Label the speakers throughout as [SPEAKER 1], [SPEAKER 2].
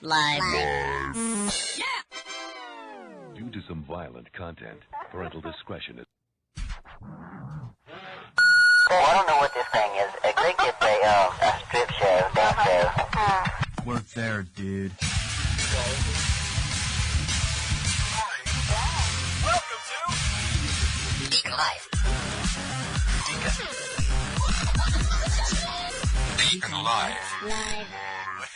[SPEAKER 1] Live.
[SPEAKER 2] Due to some violent content, parental discretion is...
[SPEAKER 3] Well, I don't know what this thing is. Greg gets a strip show, dance show.
[SPEAKER 4] Work there, dude.
[SPEAKER 5] Welcome to
[SPEAKER 1] DeaconLive.
[SPEAKER 5] DeaconLive.
[SPEAKER 1] Live.
[SPEAKER 5] Well,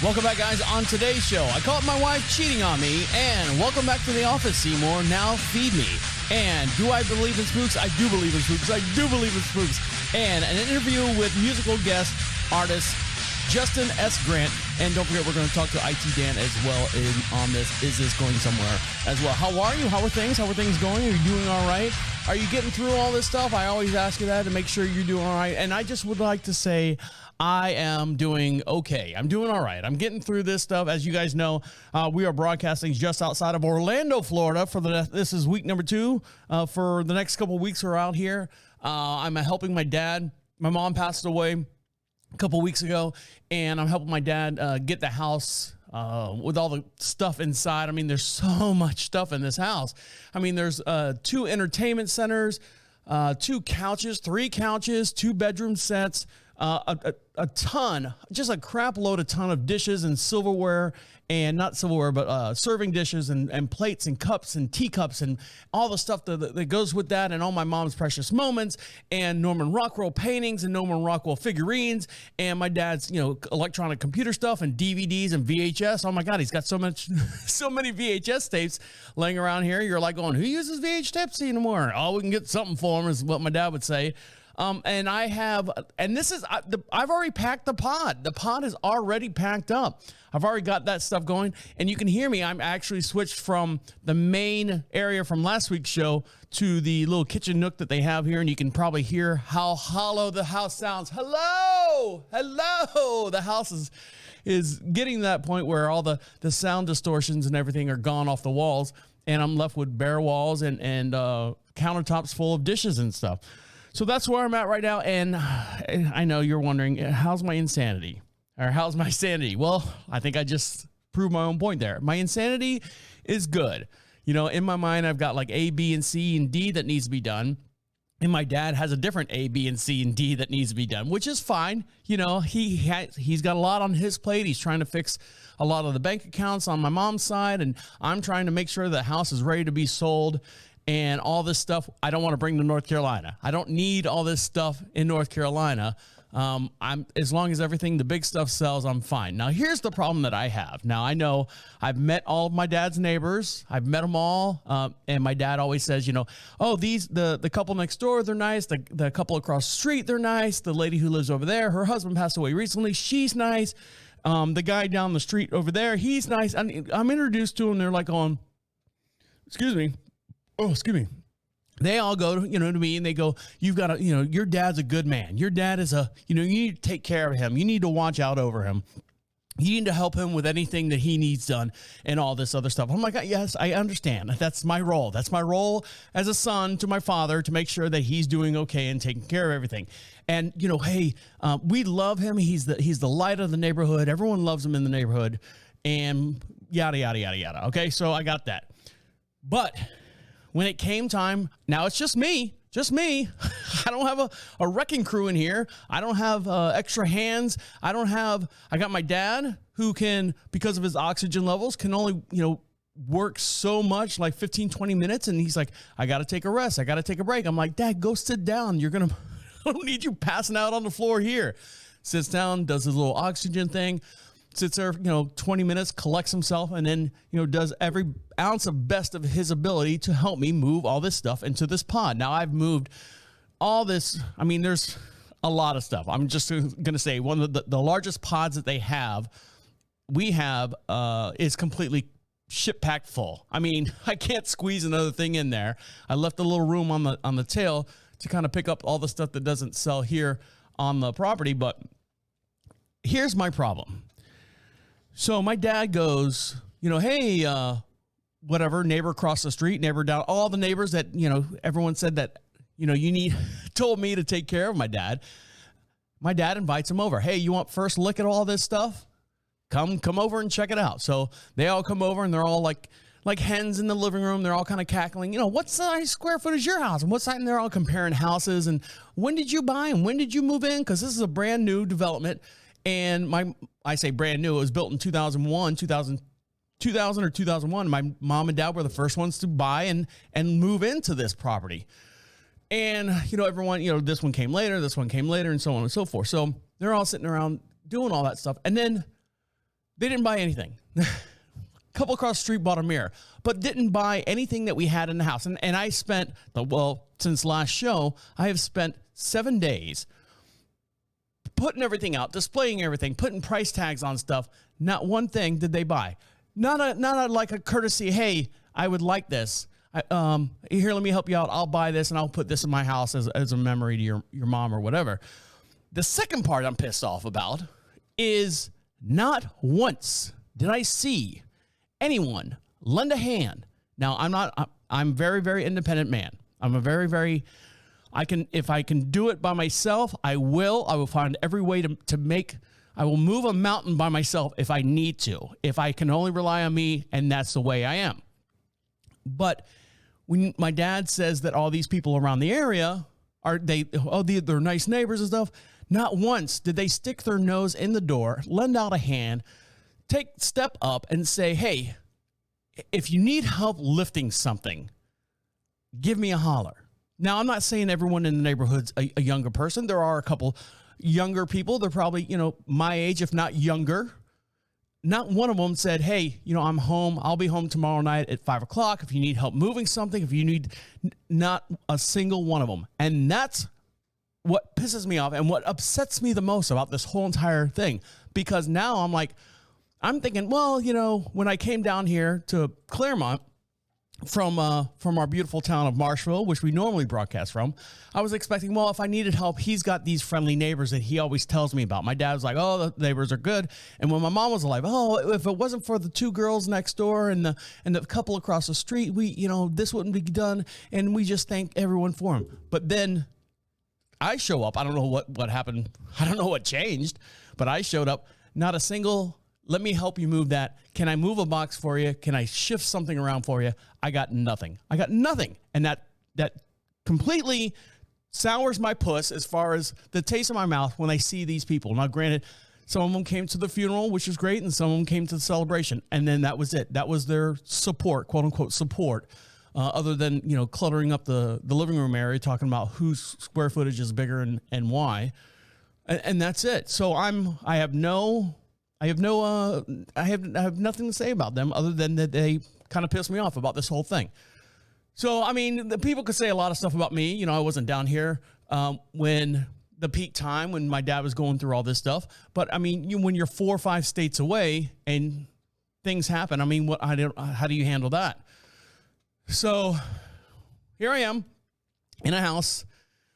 [SPEAKER 6] Welcome back, guys. On today's show, I caught my wife cheating on me, and welcome back to the office, Seymore. Now feed me. And do I believe in spooks? I do believe in spooks. I do believe in spooks. And an interview with musical guest artist Justin S. Grant. And don't forget, we're going to talk to IT Dan as well on this. Is this going somewhere as well? How are you? How are things? How are things going? Are you doing all right? Are you getting through all this stuff? I always ask you that to make sure you're doing all right. And I just would like to say I am doing okay. I'm doing all right. I'm getting through this stuff. As you guys know, we are broadcasting just outside of Orlando, Florida. This is week number 2. For the next couple of weeks, we're out here. I'm helping my dad. My mom passed away a couple weeks ago, and I'm helping my dad get the house with all the stuff inside. I mean, there's so much stuff in this house. I mean, there's 2 entertainment centers, 2 couches, 3 couches, 2 bedroom sets, a ton, just a crap load, a ton of dishes and silverware, and not silverware, but serving dishes and plates and cups and teacups and all the stuff that goes with that, and all my mom's precious moments and Norman Rockwell paintings and Norman Rockwell figurines and my dad's, electronic computer stuff and DVDs and VHS. Oh my God, he's got so many VHS tapes laying around here. You're like going, who uses VHS tapes anymore? Oh, we can get something for him, is what my dad would say. And I've already packed the pod. The pod is already packed up. I've already got that stuff going, and you can hear me. I'm actually switched from the main area from last week's show to the little kitchen nook that they have here, and you can probably hear how hollow the house sounds. Hello. The house is getting to that point where all the sound distortions and everything are gone off the walls, and I'm left with bare walls and countertops full of dishes and stuff. So that's where I'm at right now, and I know you're wondering, how's my insanity? Or how's my sanity? Well, I think I just proved my own point there. My insanity is good. In my mind, I've got like A, B, and C, and D that needs to be done. And my dad has a different A, B, and C, and D that needs to be done, which is fine. He's got a lot on his plate. He's trying to fix a lot of the bank accounts on my mom's side, and I'm trying to make sure the house is ready to be sold. And all this stuff, I don't want to bring to North Carolina. I don't need all this stuff in North Carolina. As long as the big stuff sells, I'm fine. Now, here's the problem that I have. Now, I know I've met all of my dad's neighbors. I've met them all. And my dad always says, the couple next door, they're nice. The couple across the street, they're nice. The lady who lives over there, her husband passed away recently. She's nice. The guy down the street over there, he's nice. I'm introduced to them. They're like excuse me. Oh, excuse me. They all go to me, and they go, you've got to, your dad's a good man. Your dad is you need to take care of him. You need to watch out over him. You need to help him with anything that he needs done and all this other stuff. I'm like, yes, I understand. That's my role. That's my role as a son to my father, to make sure that he's doing okay and taking care of everything. And, hey, we love him. He's the light of the neighborhood. Everyone loves him in the neighborhood, and yada, yada, yada, yada. Okay, so I got that. But when it came time, now it's just me. I don't have a wrecking crew in here. I don't have extra hands. I got my dad, who can, because of his oxygen levels, can only, work so much, like 15, 20 minutes. And he's like, I got to take a rest. I got to take a break. I'm like, Dad, go sit down. I don't need you passing out on the floor here. Sits down, does his little oxygen thing. Sits there, 20 minutes, collects himself, and then, does every ounce of best of his ability to help me move all this stuff into this pod. Now, I've moved all this. I mean, there's a lot of stuff. I'm just going to say one of the largest pods that we have is completely ship-packed full. I mean, I can't squeeze another thing in there. I left a little room on the tail to kind of pick up all the stuff that doesn't sell here on the property, but here's my problem. So my dad goes, hey, whatever, neighbor across the street, neighbor down, all the neighbors that, everyone said that, told me to take care of my dad. my dad invites him over. Hey, you want first look at all this stuff? Come over and check it out. So they all come over and they're all like hens in the living room. They're all kind of cackling. What size square foot is your house? And what size? And they're all comparing houses. And when did you buy and when did you move in? Because this is a brand new development. And I say brand new. It was built in 2001, 2000 or 2001. My mom and dad were the first ones to buy and move into this property. And, everyone, this one came later, and so on and so forth. So they're all sitting around doing all that stuff. And then they didn't buy anything. Couple across the street bought a mirror, but didn't buy anything that we had in the house. And I spent, since last show, I have spent 7 days putting everything out, displaying everything, putting price tags on stuff. Not one thing did they buy. Not a courtesy, hey, I would like this. Here, let me help you out. I'll buy this and I'll put this in my house as a memory to your mom or whatever. The second part I'm pissed off about is not once did I see anyone lend a hand. Now, I'm very, very independent man. I'm a very, very, if I can do it by myself, I will find every way I will move a mountain by myself if I need to, if I can only rely on me, and that's the way I am. But when my dad says that all these people around the area they're nice neighbors and stuff, not once did they stick their nose in the door, lend out a hand, step up and say, hey, if you need help lifting something, give me a holler. Now, I'm not saying everyone in the neighborhood's a younger person. There are a couple younger people. They're probably, my age, if not younger. Not one of them said, hey, I'm home. I'll be home tomorrow night at 5 o'clock. If you need help moving something, if you need, not a single one of them. And that's what pisses me off and what upsets me the most about this whole entire thing. Because now I'm thinking, well, when I came down here to Claremont from our beautiful town of Marshville, which we normally broadcast from, I was expecting, well, if I needed help, he's got these friendly neighbors that he always tells me about. My dad was like, oh, the neighbors are good. And when my mom was like, oh, if it wasn't for the two girls next door and the couple across the street, this wouldn't be done. And we just thank everyone for him. But then I show up. I don't know what happened. I don't know what changed, but I showed up. Not a single, let me help you move that. Can I move a box for you? Can I shift something around for you? I got nothing. And that completely sours my puss as far as the taste of my mouth when I see these people. Now, granted, some of them came to the funeral, which was great, and some of them came to the celebration. And then that was it. That was their support, quote unquote support. Other than, cluttering up the living room area, talking about whose square footage is bigger and why. And that's it. So I have nothing to say about them other than that they kind of pissed me off about this whole thing. So, the people could say a lot of stuff about me. I wasn't down here when the peak time when my dad was going through all this stuff. But when you're 4 or 5 states away and things happen, how do you handle that? So here I am in a house,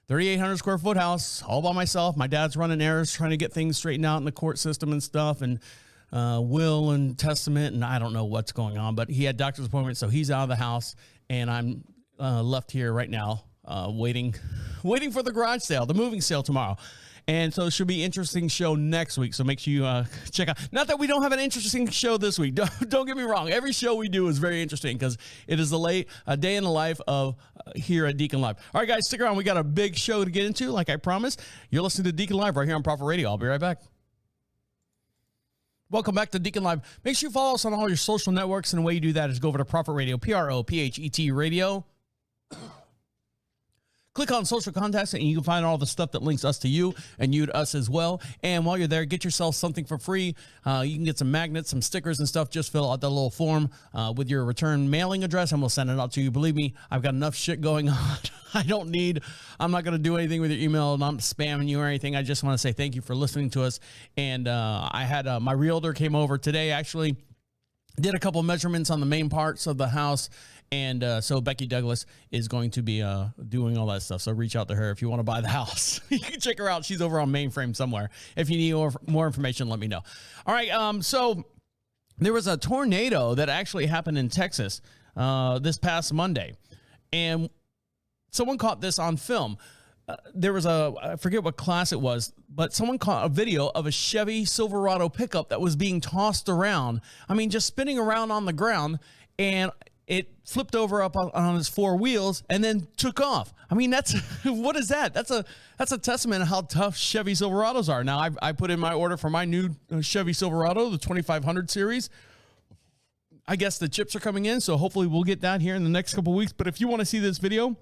[SPEAKER 6] 3,800 square foot house, all by myself. My dad's running errands, trying to get things straightened out in the court system and stuff, and will and testament, and I don't know what's going on, but he had doctor's appointment, so he's out of the house, and I'm left here right now waiting for the garage sale, the moving sale tomorrow. And so it should be an interesting show next week. So make sure you check out. Not that we don't have an interesting show this week. Don't get me wrong. Every show we do is very interesting because it is a day in the life of here at DeaconLive. All right, guys, stick around. We got a big show to get into, like I promised. You're listening to DeaconLive right here on Prophet Radio. I'll be right back. Welcome back to DeaconLive. Make sure you follow us on all your social networks. And the way you do that is go over to Prophet Radio, PROPHET Radio. Click on social contacts and you can find all the stuff that links us to you and you to us as well. And while you're there, get yourself something for free. You can get some magnets, some stickers and stuff. Just fill out that little form with your return mailing address and we'll send it out to you. Believe me, I've got enough shit going on. I'm not going to do anything with your email. I'm not spamming you or anything. I just want to say thank you for listening to us. And I had my realtor came over today, actually did a couple of measurements on the main parts of the house. And so Becky Douglas is going to be doing all that stuff. So reach out to her if you want to buy the house. You can check her out. She's over on Mainframe somewhere. If you need more information, let me know. All right. So there was a tornado that actually happened in Texas this past Monday. And someone caught this on film. there was I forget what class it was, but someone caught a video of a Chevy Silverado pickup that was being tossed around. I mean, just spinning around on the ground, and it flipped over up on its four wheels and then took off. I mean, that's what is that? That's a testament of how tough Chevy Silverados are. Now, I put in my order for my new Chevy Silverado, the 2500 series. I guess the chips are coming in, so hopefully we'll get that here in the next couple of weeks. But if you want to see this video,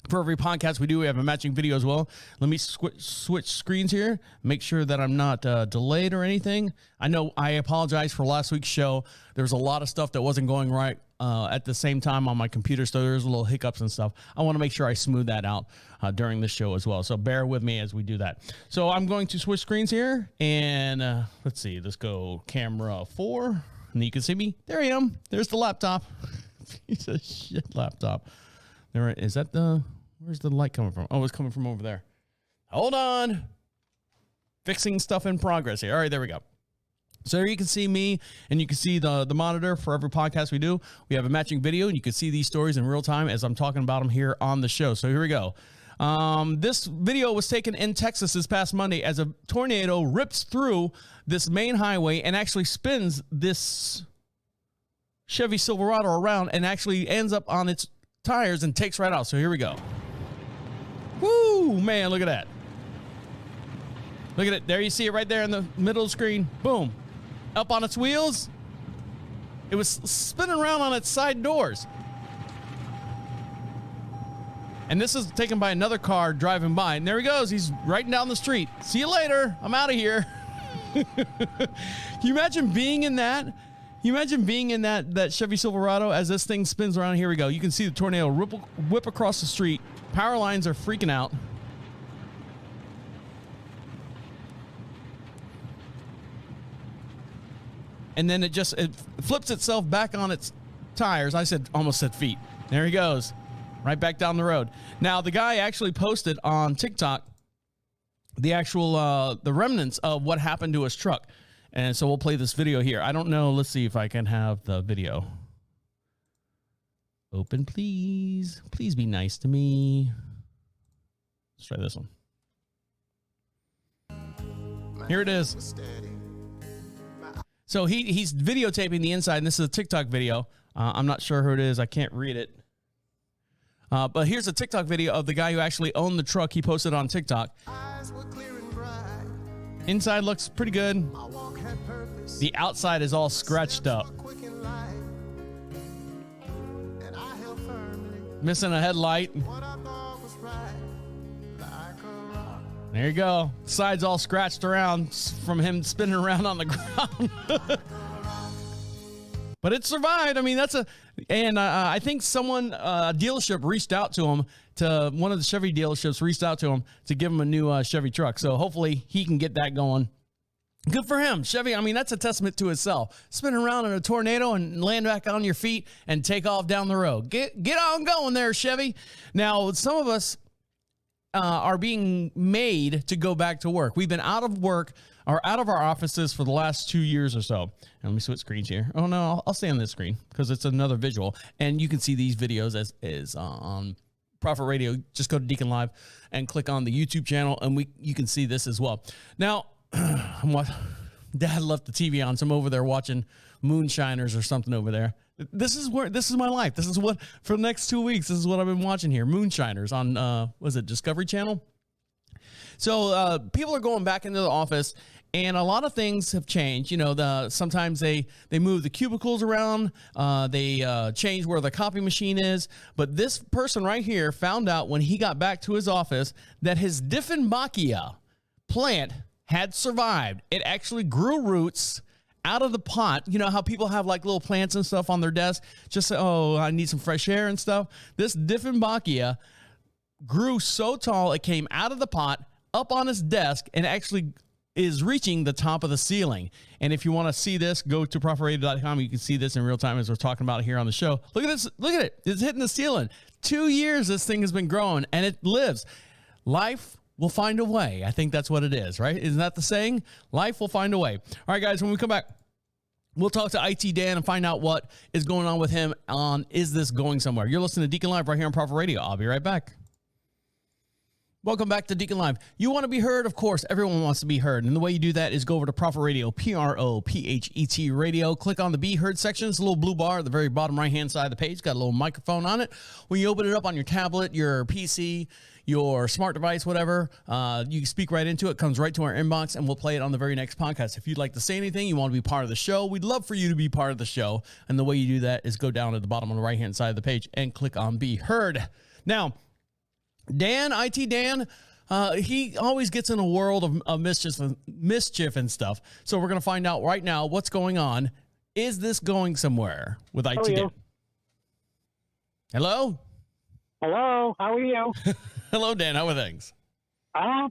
[SPEAKER 6] for every podcast we have a matching video as well. Let me switch screens here. Make sure that I'm not delayed or anything. I know I apologize for last week's show. There was a lot of stuff that wasn't going right at the same time on my computer, so there's little hiccups and stuff. I want to make sure I smooth that out during the show as well. So bear with me as we do that. So I'm going to switch screens here, and let's see. Let's go camera 4, and you can see me. There I am. There's the laptop. Piece of shit laptop. There is that where's the light coming from? Oh, it's coming from over there. Hold on. Fixing stuff in progress here. All right, there we go. So here you can see me, and you can see the monitor for every podcast we do. We have a matching video, and you can see these stories in real time as I'm talking about them here on the show. So here we go. This video was taken in Texas this past Monday as a tornado rips through this main highway and actually spins this Chevy Silverado around and actually ends up on its tires and takes right out. So here we go. Woo, man, look at that. Look at it. There you see it right there in the middle of the screen. Boom. Up on its wheels. It was spinning around on its side doors. And this is taken by another car driving by. And there he goes. He's riding down the street. See you later. I'm out of here. Can you imagine being in that? You imagine being in that Chevy Silverado as this thing spins around? Here we go. You can see the tornado whip across the street. Power lines are freaking out. And then it flips itself back on its tires. I almost said feet. There he goes. Right back down the road. Now, the guy actually posted on TikTok the actual, the remnants of what happened to his truck. And so we'll play this video here. I don't know. Let's see if I can have the video. Open, please. Please be nice to me. Let's try this one. Here it is. So he's videotaping the inside, and this is a TikTok video. I'm not sure who it is. I can't read it. But here's a TikTok video of the guy who actually owned the truck. He posted on TikTok. Inside looks pretty good. The outside is all scratched up. Missing a headlight. There you go. Side's all scratched around from him spinning around on the ground. But it survived. I mean, I think someone, a dealership reached out to him, to one of the Chevy dealerships reached out to him to give him a new Chevy truck. So hopefully he can get that going. Good for him. Chevy, I mean, that's a testament to itself. Spin around in a tornado and land back on your feet and take off down the road. Get on going there, Chevy. Now, some of us are being made to go back to work. We've been out of work or out of our offices for the last 2 years or so. And let me switch screens here. Oh, no, I'll stay on this screen because it's another visual. And you can see these videos as on Prophet Radio. Just go to DeaconLive and click on the YouTube channel, and you can see this as well. Now, Dad left the TV on, so I'm over there watching Moonshiners or something over there. This is my life. This is what, for the next 2 weeks, this is what I've been watching here. Moonshiners on, was it Discovery Channel? So people are going back into the office, and a lot of things have changed. You know, sometimes they move the cubicles around. They change where the copy machine is. But this person right here found out when he got back to his office that his Dieffenbachia plant had survived. It actually grew roots out of the pot. You know how people have like little plants and stuff on their desk? Just say, oh, I need some fresh air and stuff. This Dieffenbachia grew so tall, it came out of the pot, up on his desk, and actually is reaching the top of the ceiling. And if you want to see this, go to ProphetRadio.com. You can see this in real time as we're talking about it here on the show. Look at this. Look at it. It's hitting the ceiling. 2 years this thing has been growing, and it lives. Life will find a way. I think that's what it is, right? Isn't that the saying? Life will find a way. All right, guys, when we come back, we'll talk to IT Dan and find out what is going on with him on Is This Going Somewhere? You're listening to Deacon Live right here on Prophet Radio. I'll be right back. Welcome back to Deacon Live. You want to be heard? Of course, everyone wants to be heard. And the way you do that is go over to Prophet Radio, Prophet Radio. Click on the Be Heard section. It's a little blue bar at the very bottom right-hand side of the page. Got a little microphone on it. When you open it up on your tablet, your PC, your smart device, whatever, you can speak right into it. Comes right to our inbox, and we'll play it on the very next podcast. If you'd like to say anything, you want to be part of the show, we'd love for you to be part of the show. And the way you do that is go down at the bottom on the right-hand side of the page and click on Be Heard. Now, Dan, IT Dan, he always gets in a world of mischief and stuff. So we're going to find out right now what's going on. Is this going somewhere with IT Dan? Hello?
[SPEAKER 1] Hello, how are you?
[SPEAKER 6] Hello, Dan. How are things?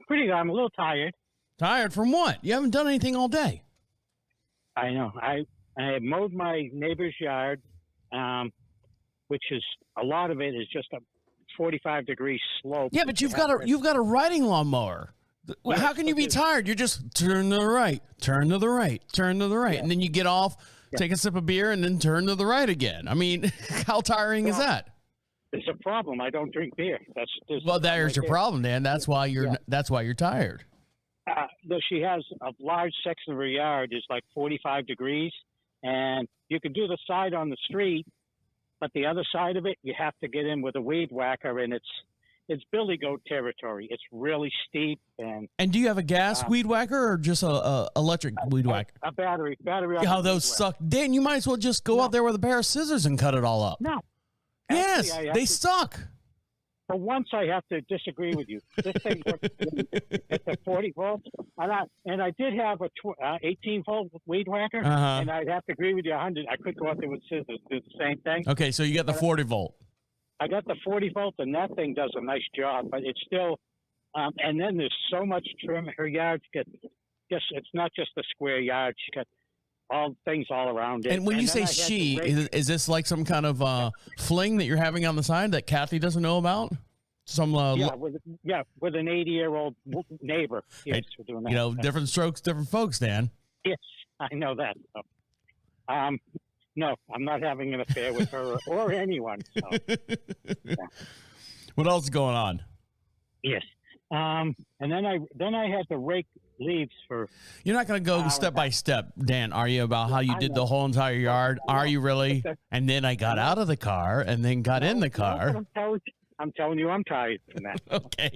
[SPEAKER 1] Pretty good. I'm a little tired.
[SPEAKER 6] Tired from what? You haven't done anything all day.
[SPEAKER 1] I know. I mowed my neighbor's yard, which is a lot of it is just a 45-degree slope.
[SPEAKER 6] Yeah, but you've got a riding lawnmower.
[SPEAKER 1] Yeah,
[SPEAKER 6] how can you be tired? You just turn to the right, turn to the right, turn to the right, and then you get off, take a sip of beer, and then turn to the right again. I mean, how tiring is that?
[SPEAKER 1] It's a problem. I don't drink beer.
[SPEAKER 6] Well, there's your problem, Dan. That's why you're tired.
[SPEAKER 1] She has a large section of her yard is like 45 degrees, and you can do the side on the street, but the other side of it, you have to get in with a weed whacker, and it's billy goat territory. It's really steep. And
[SPEAKER 6] do you have a gas weed whacker or just a electric weed whacker?
[SPEAKER 1] A battery.
[SPEAKER 6] How those suck. Dan, you might as well just go out there with a pair of scissors and cut it all up.
[SPEAKER 1] No.
[SPEAKER 6] Yes, they suck.
[SPEAKER 1] For once, I have to disagree with you. This thing works at the 40 volts, and I did have a 18-volt weed whacker, and I'd have to agree with you 100. I could go out there with scissors, do the same thing.
[SPEAKER 6] Okay, so you got the 40 volt.
[SPEAKER 1] I got the 40 volt, and that thing does a nice job, but it's still. And then there's so much trim. Her yard's got it's not just a square yard. She's got all things all around it.
[SPEAKER 6] And when you say she, is this like some kind of fling that you're having on the side that Kathy doesn't know about? Some
[SPEAKER 1] with an 80-year-old neighbor. Yes, we're doing that.
[SPEAKER 6] You know, different strokes, different folks, Dan.
[SPEAKER 1] Yes, I know that. So. No, I'm not having an affair with her or anyone. So. Yeah.
[SPEAKER 6] What else is going on?
[SPEAKER 1] Yes. And then I had to rake leaves for.
[SPEAKER 6] You're not going to go step by step, Dan, are you, about how you did the whole entire yard? Are you really? And then I got out of the car and then got in the car.
[SPEAKER 1] I'm telling you, I'm tired from that.
[SPEAKER 6] Okay.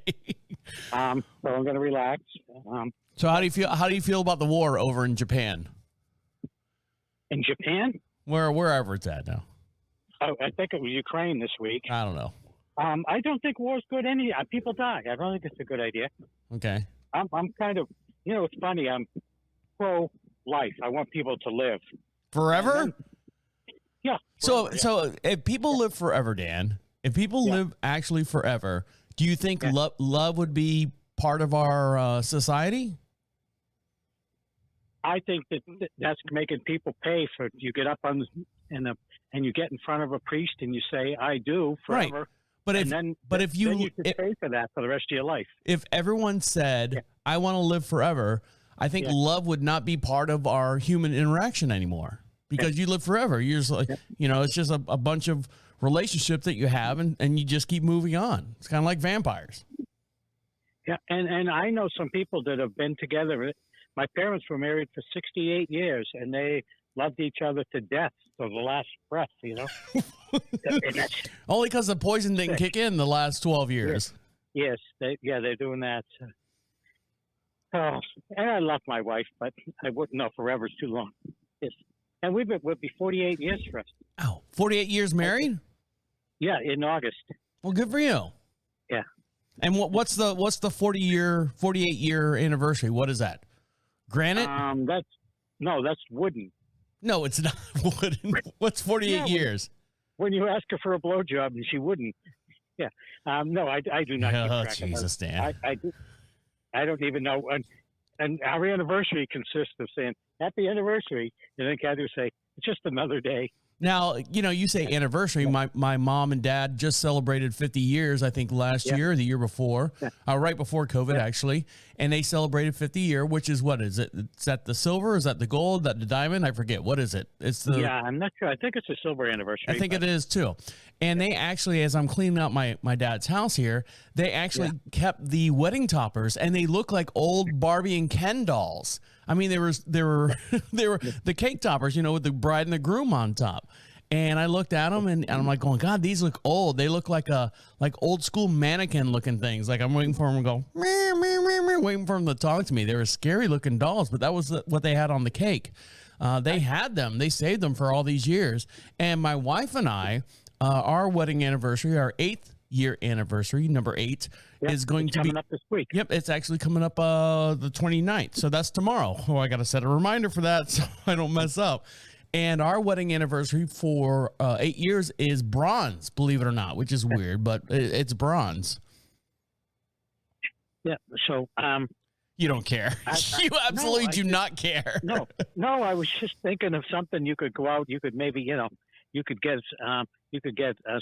[SPEAKER 1] So I'm going to relax.
[SPEAKER 6] So how do you feel? How do you feel about the war over in Japan?
[SPEAKER 1] In Japan?
[SPEAKER 6] Wherever it's at now.
[SPEAKER 1] Oh, I think it was Ukraine this week.
[SPEAKER 6] I don't know.
[SPEAKER 1] I don't think war's good. People die. I don't think it's a good idea.
[SPEAKER 6] Okay.
[SPEAKER 1] I'm kind of, it's funny. I'm pro-life. I want people to live
[SPEAKER 6] forever.
[SPEAKER 1] Yeah.
[SPEAKER 6] So if people live forever, Dan, if people live actually forever, do you think love would be part of our society?
[SPEAKER 1] I think that's making people pay for. You get up and you get in front of a priest and you say, "I do," forever.
[SPEAKER 6] Right. But if you
[SPEAKER 1] should pay for that for the rest of your life.
[SPEAKER 6] If everyone said, "I want to live forever," I think love would not be part of our human interaction anymore because you live forever. You're just like, it's just a bunch of relationships that you have and you just keep moving on. It's kind of like vampires.
[SPEAKER 1] Yeah, and I know some people that have been together. My parents were married for 68 years, and they loved each other to death till the last breath,
[SPEAKER 6] Only because the poison didn't kick in the last 12 years.
[SPEAKER 1] Yes, they're doing that. Oh, and I love my wife, but I wouldn't know forever's too long. Yes. And we'll be 48 years for us.
[SPEAKER 6] Oh, 48 years married? Yeah,
[SPEAKER 1] in August.
[SPEAKER 6] Well, good for you.
[SPEAKER 1] Yeah.
[SPEAKER 6] And what's the 48 year anniversary? What is that? Granite?
[SPEAKER 1] That's wooden.
[SPEAKER 6] No, it's not wooden. What's 48 years?
[SPEAKER 1] When you ask her for a blowjob and she wouldn't. Yeah. No, I do not.
[SPEAKER 6] Oh, Jesus, Dan.
[SPEAKER 1] I don't even know. And our anniversary consists of saying, "Happy anniversary." And then Kathy would say, "It's just another day."
[SPEAKER 6] Now, you say anniversary. My mom and dad just celebrated 50 years, I think, last year or the year before, right before COVID, actually. And they celebrated 50 year, which is, what is it? Is that the silver? Is that the gold? Is that the diamond? I forget. What is it? It's the.
[SPEAKER 1] Yeah, I'm not sure. I think it's a silver anniversary.
[SPEAKER 6] I think it is, too. And they actually, as I'm cleaning out my dad's house here, they actually kept the wedding toppers, and they look like old Barbie and Ken dolls. I mean, they were the cake toppers, with the bride and the groom on top. And I looked at them, and I'm like, going, God, these look old. They look like old school mannequin looking things. Like I'm waiting for them to go, meh, meh, meh, meh, waiting for them to talk to me. They were scary looking dolls, but that was what they had on the cake. They had them. They saved them for all these years. And my wife and I, our wedding anniversary, our 8th year anniversary, number 8, is going to be
[SPEAKER 1] coming up this week.
[SPEAKER 6] Yep, it's actually coming up the 29th. So that's tomorrow. Oh, I got to set a reminder for that so I don't mess up. And our wedding anniversary for 8 years is bronze, believe it or not, which is weird, but it's bronze.
[SPEAKER 1] Yeah. So,
[SPEAKER 6] you don't care. You absolutely do not care.
[SPEAKER 1] No, I was just thinking of something you could go out. You could maybe, you could get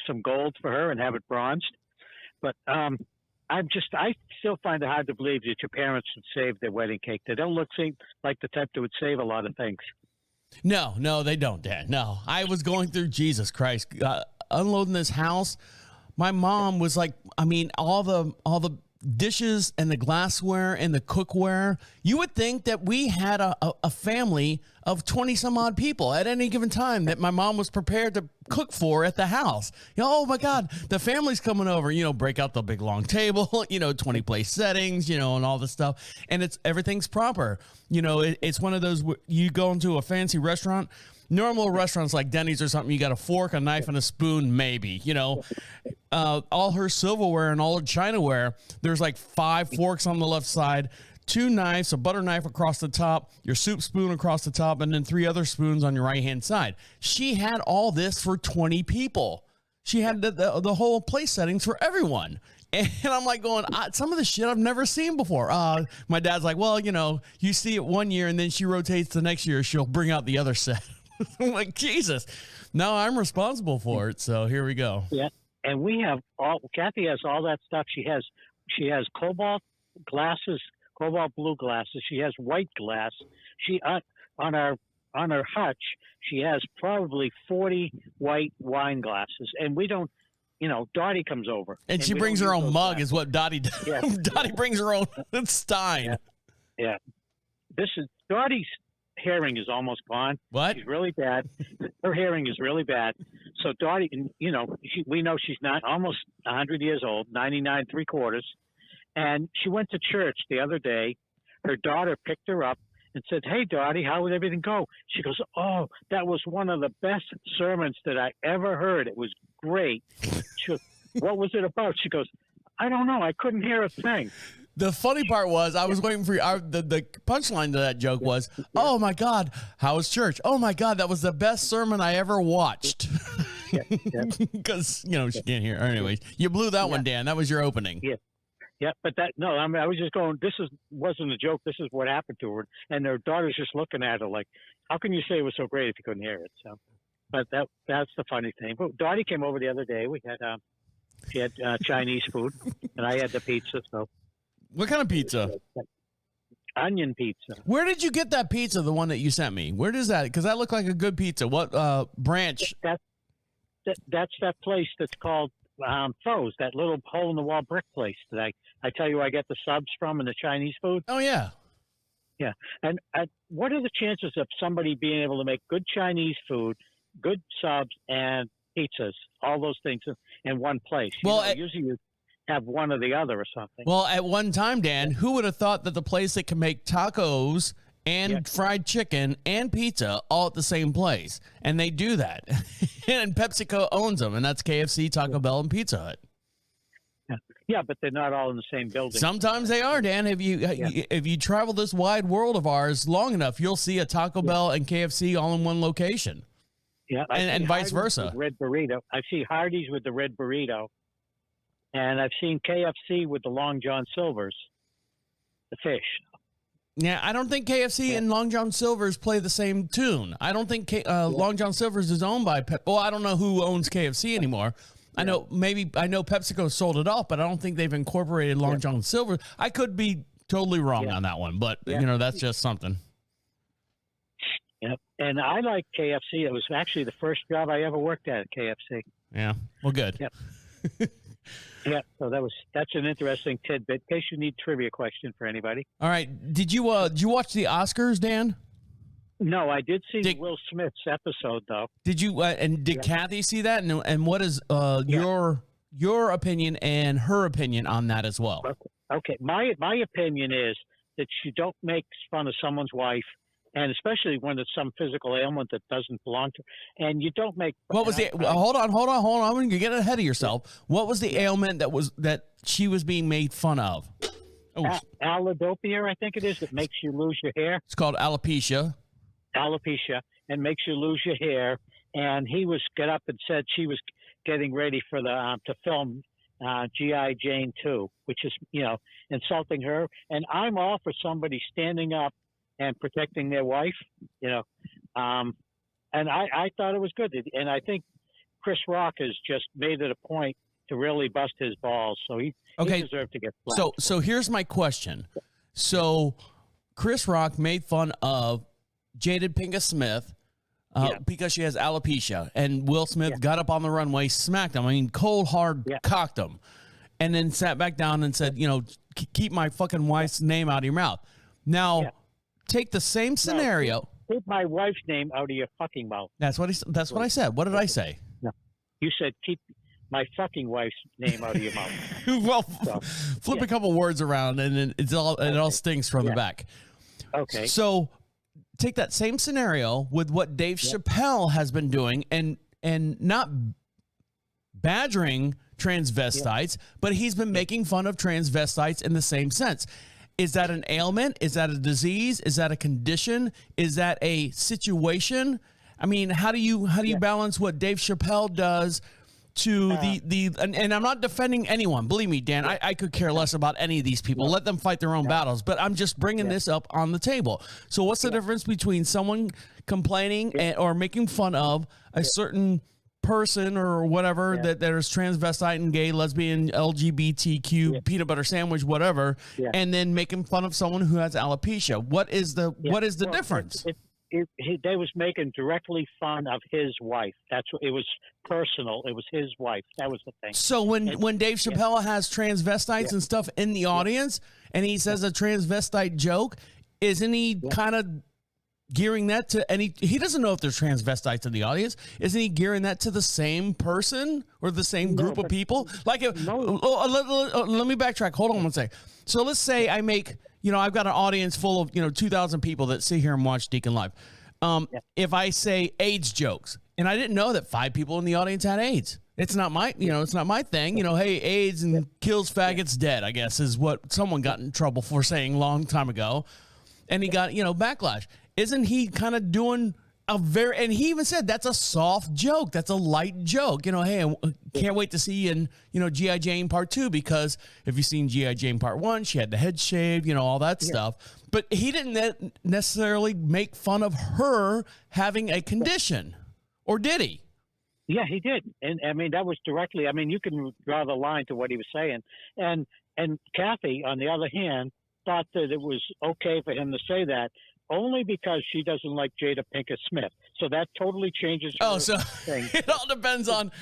[SPEAKER 1] some gold for her and have it bronzed. But I still find it hard to believe that your parents would save their wedding cake. They don't seem like the type that would save a lot of things.
[SPEAKER 6] No, they don't, Dad. No, I was going through, Jesus Christ, unloading this house. My mom was like, I mean, all the dishes and the glassware and the cookware. You would think that we had a family of 20 some odd people at any given time that my mom was prepared to cook for at the house. Oh my God, the family's coming over, break out the big long table, 20 place settings, and all this stuff. And everything's proper. It's one of those, you go into a fancy restaurant, normal restaurants like Denny's or something, you got a fork, a knife, and a spoon, maybe, all her silverware and all her chinaware, there's like 5 forks on the left side, 2 knives, a butter knife across the top, your soup spoon across the top, and then 3 other spoons on your right-hand side. She had all this for 20 people. She had the whole place settings for everyone. And I'm like going, some of the shit I've never seen before. My dad's like, well, you see it one year, and then she rotates the next year. She'll bring out the other set. I'm like, Jesus. No, I'm responsible for it. So here we go.
[SPEAKER 1] Yeah. And we have Kathy has all that stuff. She has cobalt glasses, cobalt blue glasses. She has white glass. She on her hutch, she has probably 40 white wine glasses. And we don't, Dottie comes over.
[SPEAKER 6] And she brings her own mug is what Dottie does.
[SPEAKER 1] Yeah.
[SPEAKER 6] Dottie brings her own Stein.
[SPEAKER 1] Yeah. Dottie's hearing is almost gone.
[SPEAKER 6] What?
[SPEAKER 1] She's really bad. Her hearing is really bad. So Dottie, we know she's not almost 100 years old, 99 3/4. And she went to church the other day. Her daughter picked her up and said, "Hey, Dottie, how did everything go?" She goes, "Oh, that was one of the best sermons that I ever heard. It was great." She goes, "What was it about?" She goes, "I don't know. I couldn't hear a thing."
[SPEAKER 6] The funny part was I was waiting for the punchline to that joke was, oh, my God, how was church? Oh, my God, that was the best sermon I ever watched. Because, she can't hear. Anyways, you blew that one, Dan. That was your opening.
[SPEAKER 1] Yeah. Yeah, but I was just going, wasn't a joke. This is what happened to her. And her daughter's just looking at her like, how can you say it was so great if you couldn't hear it? So, but that's the funny thing. But Dottie came over the other day. She had Chinese food, and I had the pizza, so.
[SPEAKER 6] What kind of pizza?
[SPEAKER 1] Onion pizza.
[SPEAKER 6] Where did you get that pizza, the one that you sent me? Where is that? Because that looked like a good pizza. What branch?
[SPEAKER 1] That's that place that's called P.O.D.S, that little hole-in-the-wall brick place that I tell you I get the subs from and the Chinese food.
[SPEAKER 6] Oh, yeah.
[SPEAKER 1] Yeah. And what are the chances of somebody being able to make good Chinese food, good subs, and pizzas, all those things in one place? Usually you have one or the other or something.
[SPEAKER 6] Well, at one time, Dan, who would have thought that the place that can make tacos and fried chicken and pizza all at the same place? And they do that. And PepsiCo owns them, and that's KFC, Taco Bell, and Pizza Hut.
[SPEAKER 1] Yeah, but they're not all in the same building.
[SPEAKER 6] Sometimes they are, Dan. If you travel this wide world of ours long enough, you'll see a Taco Bell and KFC all in one location.
[SPEAKER 1] Yeah,
[SPEAKER 6] and vice versa.
[SPEAKER 1] Red burrito. I see Hardee's with the red burrito. And I've seen KFC with the Long John Silvers, the fish.
[SPEAKER 6] Yeah, I don't think KFC and Long John Silver's play the same tune. I don't think Long John Silver's is owned by Well, I don't know who owns KFC anymore. I know PepsiCo sold it off, but I don't think they've incorporated Long John Silver. I could be totally wrong on that one, but that's just something.
[SPEAKER 1] Yep. And I like KFC. It was actually the first job I ever worked at KFC.
[SPEAKER 6] Yeah. Well, good.
[SPEAKER 1] Yep. Yeah. So that's an interesting tidbit. In case you need trivia question for anybody.
[SPEAKER 6] All right. Did you watch the Oscars, Dan?
[SPEAKER 1] No, I did see Will Smith's episode though.
[SPEAKER 6] Did you? And did Kathy see that? And what is your opinion and her opinion on that as well?
[SPEAKER 1] Okay. My opinion is that you don't make fun of someone's wife. And especially when it's some physical ailment that doesn't belong to, and you don't make.
[SPEAKER 6] What was the? Hold on. You get ahead of yourself. What was the ailment that she was being made fun of?
[SPEAKER 1] Allodopia, I think it is. That makes you lose your hair.
[SPEAKER 6] It's called alopecia.
[SPEAKER 1] Alopecia, and makes you lose your hair. And he got up and said she was getting ready for to film G.I. Jane 2, which is insulting her. And I'm all for somebody standing up and protecting their wife, and I thought it was good. And I think Chris Rock has just made it a point to really bust his balls. So he deserved to get flagged.
[SPEAKER 6] So here's my question. So Chris Rock made fun of Jada Pinkett Smith because she has alopecia, and Will Smith got up on the runway, smacked him. I mean, cold, hard, cocked him, and then sat back down and said, keep my fucking wife's name out of your mouth. Now, take the same scenario.
[SPEAKER 1] Keep my wife's name out of your fucking mouth.
[SPEAKER 6] That's what I said. What did I say?
[SPEAKER 1] No, you said keep my fucking wife's name out of your mouth.
[SPEAKER 6] Well, flip a couple words around, and then it all stings from the back.
[SPEAKER 1] Okay.
[SPEAKER 6] So take that same scenario with what Dave Chappelle has been doing, and not badgering transvestites, but he's been making fun of transvestites in the same sense. Is that an ailment? Is that a disease? Is that a condition? Is that a situation? I mean, how do you balance what Dave Chappelle does to and I'm not defending anyone. Believe me, Dan, I could care less about any of these people. Let them fight their own battles. But I'm just bringing this up on the table. So what's the difference between someone complaining or making fun of a certain person or whatever that there's transvestite and gay, lesbian, LGBTQ, peanut butter sandwich, whatever, and then making fun of someone who has alopecia? What is the difference?
[SPEAKER 1] They was making directly fun of his wife. That's what it was. Personal. It was his wife. That was the thing.
[SPEAKER 6] So when Dave Chappelle has transvestites and stuff in the audience, and he says a transvestite joke, isn't he kind of gearing that to he doesn't know if there's transvestites in the audience. Isn't he gearing that to the same person or the same group of people? Like, let me backtrack. Hold on one second. So let's say I make, I've got an audience full of, 2,000 people that sit here and watch Deacon Live. If I say AIDS jokes, and I didn't know that 5 people in the audience had AIDS. It's not my, it's not my thing. Hey, AIDS and kills faggots dead, I guess, is what someone got in trouble for saying a long time ago. And he got, backlash. Isn't he kind of doing and he even said that's a soft joke. That's a light joke. Hey, I can't wait to see you in, G.I. Jane Part 2, because if you've seen G.I. Jane Part 1, she had the head shaved, all that stuff. But he didn't necessarily make fun of her having a condition. Or did he?
[SPEAKER 1] Yeah, he did. And I mean, that was directly, you can draw the line to what he was saying. And Kathy, on the other hand, thought that it was okay for him to say that only because she doesn't like Jada Pinkett Smith. So that totally changes her thing.
[SPEAKER 6] It all depends on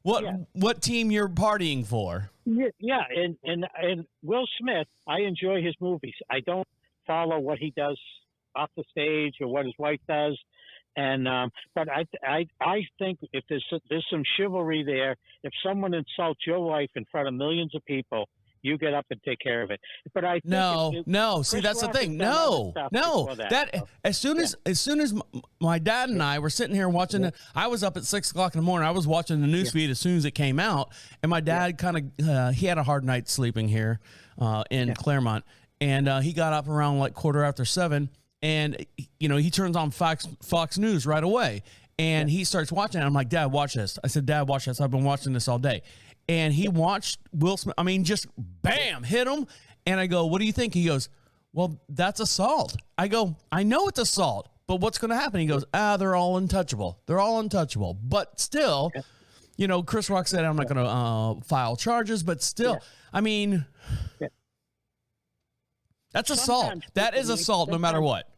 [SPEAKER 6] what team you're partying for.
[SPEAKER 1] Yeah, and Will Smith, I enjoy his movies. I don't follow what he does off the stage or what his wife does. And but I think if there's some chivalry there, if someone insults your wife in front of millions of people, you get up and take care of it. But I think
[SPEAKER 6] no. See, that's the thing. No. As soon as my dad and I were sitting here watching I was up at 6:00 in the morning. I was watching the news feed as soon as it came out, and my dad kind of he had a hard night sleeping here in Claremont, and he got up around like 7:15, and he turns on Fox News right away, and he starts watching it. I'm like, Dad, watch this. I said, Dad, watch this. I've been watching this all day. And he watched Will Smith. I mean, just bam, hit him. And I go, what do you think? He goes, well, that's assault. I go, I know it's assault, but what's going to happen? He goes, they're all untouchable. They're all untouchable. But still, you know, Chris Rock said, I'm not going to file charges, but still, I mean, that's assault.
[SPEAKER 1] Sometimes
[SPEAKER 6] That is assault no matter what.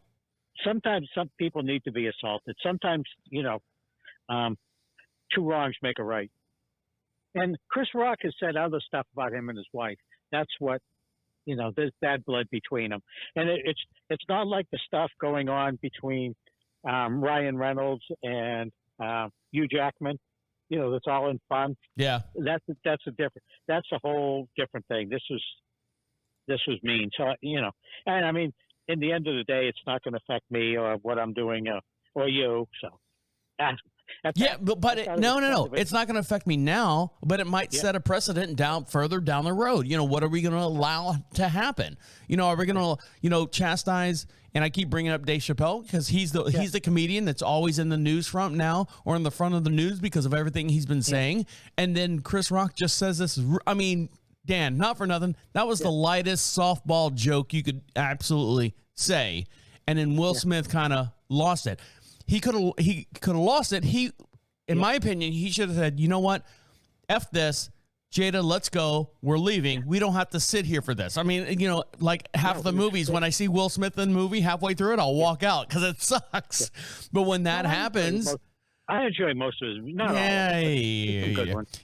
[SPEAKER 1] Sometimes some people need to be assaulted. Sometimes, you know, two wrongs make a right. And Chris Rock has said other stuff about him and his wife. That's what, you know, there's bad blood between them. And it's not like the stuff going on between Ryan Reynolds and Hugh Jackman. You know, that's all in fun.
[SPEAKER 6] Yeah.
[SPEAKER 1] That's a whole different thing. This was mean. So, you know, and I mean, in the end of the day, it's not going to affect me or what I'm doing or you. So, no. It's not going to affect me now, but it might set a precedent further down the road. You know, what are we going to allow to happen? You know, are we going to, you know, chastise? And I keep bringing up Dave Chappelle because he's the comedian that's always in the news front now or in the front of the news because of everything he's been saying. And then Chris Rock just says this. I mean, Dan, not for nothing. That was the lightest softball joke you could absolutely say. And then Will Smith kind of lost it. He could have lost it. In my opinion, he should have said, you know what? F this. Jada, let's go. We're leaving. We don't have to sit here for this. I mean, you know, like half the movies, when I see Will Smith in the movie, halfway through it, I'll walk out because it sucks. But when that happens... I enjoy most of his.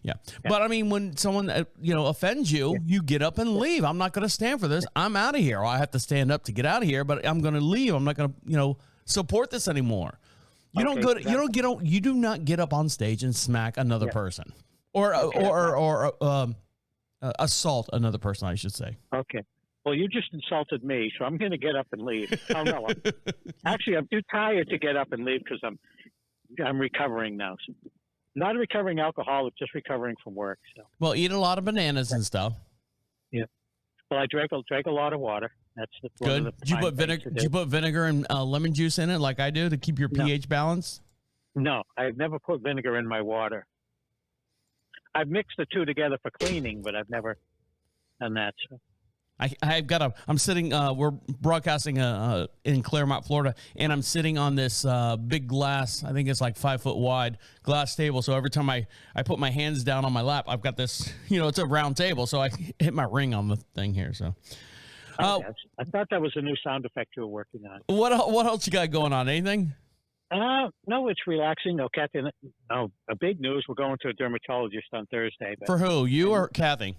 [SPEAKER 6] Yeah. But I mean, when someone offends you, you get up and leave. I'm not going to stand for this. I'm out of here. Or I have to stand up to get out of here, but I'm going to leave. I'm not going to support this anymore. You do not get up on stage and smack another person or assault another person, I should say.
[SPEAKER 1] Okay. Well, you just insulted me, so I'm going to get up and leave. Oh no. Actually, I'm too tired to get up and leave because I'm recovering now. So, not a recovering alcoholic, just recovering from work. So.
[SPEAKER 6] Well, eat a lot of bananas and stuff.
[SPEAKER 1] Yeah. Well, I drank a lot of water. That's
[SPEAKER 6] good. Did you put vinegar and lemon juice in it like I do to keep your pH balanced? No, I've never put vinegar in my water. I've mixed the two together for cleaning, but I've never done that. So. I'm sitting, we're broadcasting in Claremont, Florida, and I'm sitting on this big glass, I think it's like 5 foot wide glass table. So every time I put my hands down on my lap, I've got this, it's a round table. So I hit my ring on the thing here. So
[SPEAKER 1] I thought that was a new sound effect you were working on.
[SPEAKER 6] What else you got going on? Anything?
[SPEAKER 1] No, it's relaxing. No, Kathy. No, a big news. We're going to a dermatologist on Thursday. But,
[SPEAKER 6] for who? You or Kathy?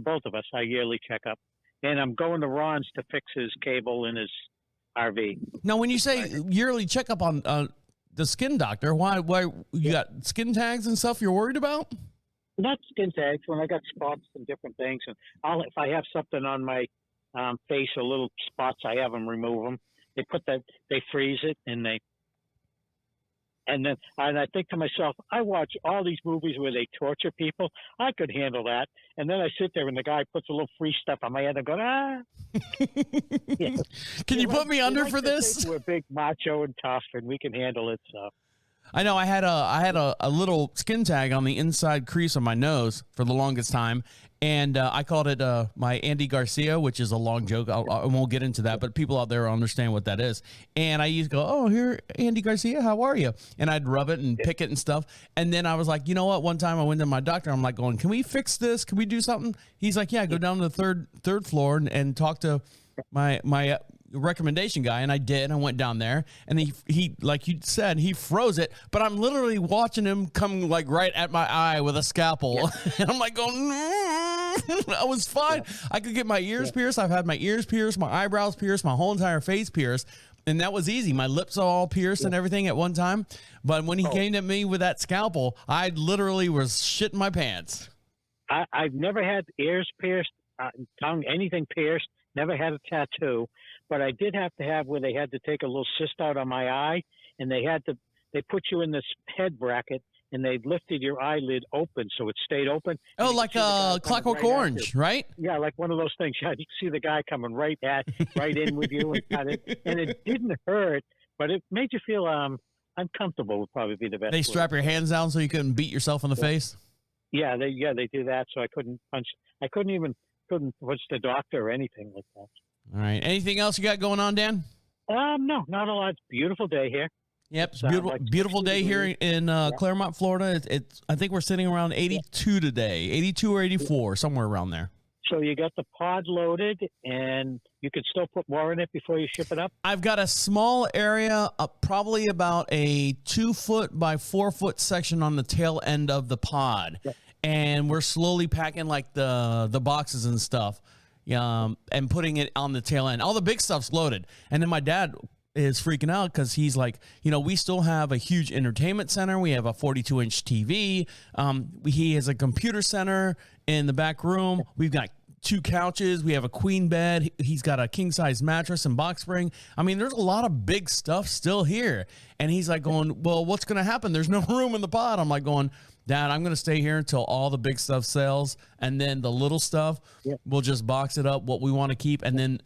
[SPEAKER 1] Both of us. Our yearly checkup. And I'm going to Ron's to fix his cable in his RV.
[SPEAKER 6] Now, when you say yearly checkup on the skin doctor, why you got skin tags and stuff you're worried about?
[SPEAKER 1] Not skin tags. When I got spots and different things, and if I have something on my face or little spots, I have them remove them. They freeze it, and I think to myself, I watch all these movies where they torture people. I could handle that. And then I sit there and the guy puts a little free stuff on my head and I go, Yeah.
[SPEAKER 6] Can you put me under for this?
[SPEAKER 1] We're big, macho, and tough, and we can handle it. So.
[SPEAKER 6] I know I had a little skin tag on the inside crease of my nose for the longest time, and I called it my Andy Garcia, which is a long joke. I won't get into that, but people out there understand what that is. And I used to go, "Oh, here, Andy Garcia, how are you?" And I'd rub it and pick it and stuff. And then I was like, you know what? One time I went to my doctor. I'm like, going, "Can we fix this? Can we do something?" He's like, "Yeah, go down to the third floor and talk to my recommendation guy." And I did. I went down there, and he like you said, he froze it, but I'm literally watching him come like right at my eye with a scalpel. And I'm like going, I was fine. I could get my ears pierced. I've had my ears pierced, my eyebrows pierced, my whole entire face pierced, and that was easy. My lips are all pierced and everything at one time. But when he came to me with that scalpel, I literally was shitting my pants.
[SPEAKER 1] I've never had ears pierced, tongue, anything pierced. Never had a tattoo, but I did have to have where they had to take a little cyst out on my eye, and they put you in this head bracket, and they lifted your eyelid open so it stayed open.
[SPEAKER 6] Oh, like Clockwork Orange, right?
[SPEAKER 1] Yeah, like one of those things. Yeah, you see the guy coming right in with you, and it didn't hurt, but it made you feel uncomfortable. Would probably be the best.
[SPEAKER 6] They strap your hands down so you couldn't beat yourself in the face.
[SPEAKER 1] Yeah, they do that, so I couldn't punch. I couldn't punch the doctor or anything like that.
[SPEAKER 6] All right. Anything else you got going on, Dan?
[SPEAKER 1] No, not a lot. Beautiful day here.
[SPEAKER 6] Yep, it's beautiful,
[SPEAKER 1] like
[SPEAKER 6] beautiful day here in Claremont, Florida. It's I think we're sitting around 82 today, 82 or 84, somewhere around there.
[SPEAKER 1] So you got the pod loaded, and you could still put more in it before you ship it up?
[SPEAKER 6] I've got a small area, probably about a 2-foot by 4-foot section on the tail end of the pod.
[SPEAKER 1] Yeah.
[SPEAKER 6] And we're slowly packing like the boxes and stuff and putting it on the tail end. All the big stuff's loaded. And then my dad is freaking out because he's like, we still have a huge entertainment center. We have a 42-inch TV. He has a computer center in the back room. We've got 2 couches. We have a queen bed. He's got a king-size mattress and box spring. I mean, there's a lot of big stuff still here. And he's like going, well, what's going to happen? There's no room in the pod. I'm like going, Dad, I'm going to stay here until all the big stuff sells. And then the little stuff, we'll just box it up, what we want to keep. And then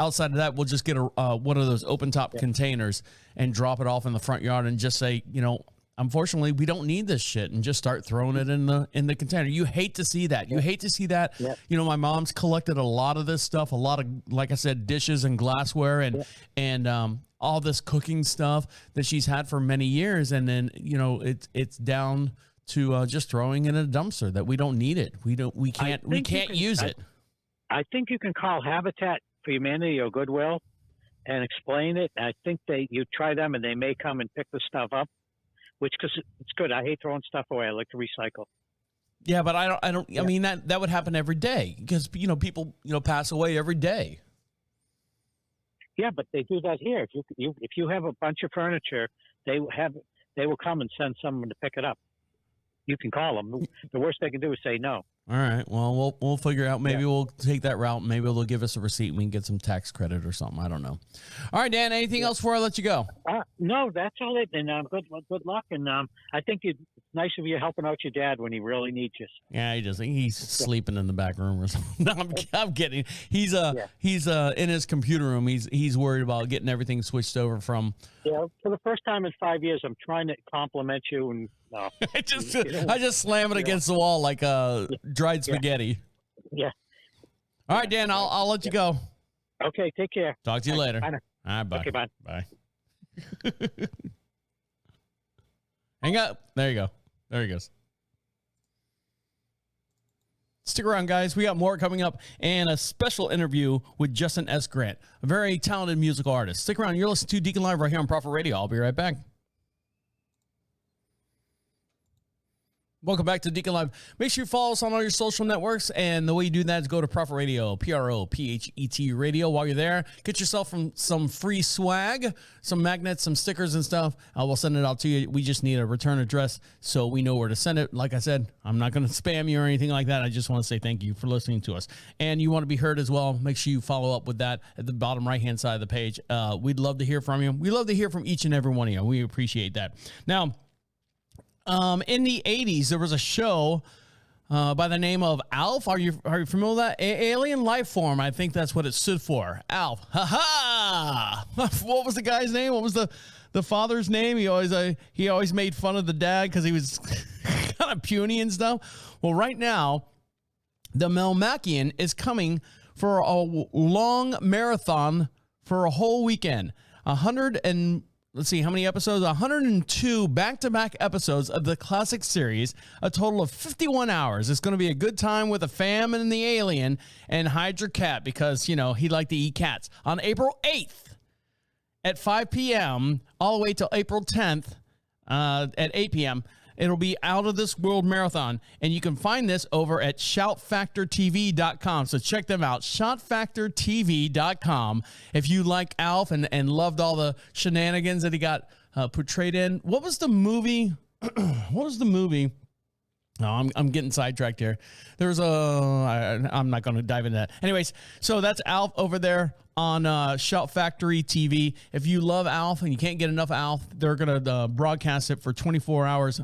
[SPEAKER 6] outside of that, we'll just get one of those open top containers and drop it off in the front yard and just say, unfortunately, we don't need this shit, and just start throwing it in the container. You hate to see that. You hate to see that.
[SPEAKER 1] Yep.
[SPEAKER 6] My mom's collected a lot of this stuff, a lot of, like I said, dishes and glassware and all this cooking stuff that she's had for many years. And then, it's down to just throwing in a dumpster that we don't need it. We can't use it.
[SPEAKER 1] I think you can call Habitat for Humanity or Goodwill and explain it. I think you try them and they may come and pick the stuff up, because it's good. I hate throwing stuff away. I like to recycle. Yeah,
[SPEAKER 6] but I don't. I mean, that would happen every day because people pass away every day.
[SPEAKER 1] Yeah, but they do that here. If you have a bunch of furniture, they will come and send someone to pick it up. You can call them. The worst they can do is say no.
[SPEAKER 6] All right. Well, we'll figure out. Maybe we'll take that route. Maybe they'll give us a receipt and we can get some tax credit or something. I don't know. All right, Dan. Anything else before I let you go?
[SPEAKER 1] No, that's all it. And good luck. And I think it's nice of you helping out your dad when he really needs you.
[SPEAKER 6] Yeah, he does. He's sleeping in the back room or something. No, I'm kidding. He's in his computer room. He's worried about getting everything switched over from.
[SPEAKER 1] Yeah, for the first time in 5 years, I'm trying to compliment you and. No.
[SPEAKER 6] I just slam it against the wall like dried spaghetti.
[SPEAKER 1] Yeah.
[SPEAKER 6] All right, Dan, I'll let you go.
[SPEAKER 1] Okay, take care.
[SPEAKER 6] Talk to you later.
[SPEAKER 1] Bye now.
[SPEAKER 6] All right, bye.
[SPEAKER 1] Okay, bye.
[SPEAKER 6] Bye. Hang up. There you go. There he goes. Stick around, guys. We got more coming up and a special interview with Justin S. Grant, a very talented musical artist. Stick around. You're listening to Deacon Live right here on Prophet Radio. I'll be right back. Welcome back to Deacon Live. Make sure you follow us on all your social networks. And the way you do that is go to Prophet Radio, PROPHET Radio. While you're there, get yourself some free swag, some magnets, some stickers and stuff. We'll send it out to you. We just need a return address so we know where to send it. Like I said, I'm not going to spam you or anything like that. I just want to say thank you for listening to us. And you want to be heard as well, make sure you follow up with that at the bottom right-hand side of the page. We'd love to hear from you. We love to hear from each and every one of you. We appreciate that. Now, in the 80s, there was a show by the name of ALF. Are you familiar with that? Alien Life Form. I think that's what it stood for. ALF. Ha-ha! What was the guy's name? What was the father's name? He always made fun of the dad because he was kind of puny and stuff. Well, right now, the Melmacian is coming for a long marathon for a whole weekend. Let's see, how many episodes? 102 back-to-back episodes of the classic series, a total of 51 hours. It's going to be a good time with the fam and the alien, and hide your cat because, he'd like to eat cats. On April 8th at 5 p.m., all the way till April 10th at 8 p.m., it'll be Out of This World Marathon, and you can find this over at shoutfactortv.com. So check them out, shoutfactortv.com. If you like Alf and loved all the shenanigans that he got portrayed in. What was the movie? No, I'm getting sidetracked here. There's I'm not going to dive into that. Anyways, so that's Alf over there on Shout Factory TV. If you love Alf and you can't get enough Alf, they're going to broadcast it for 24 hours,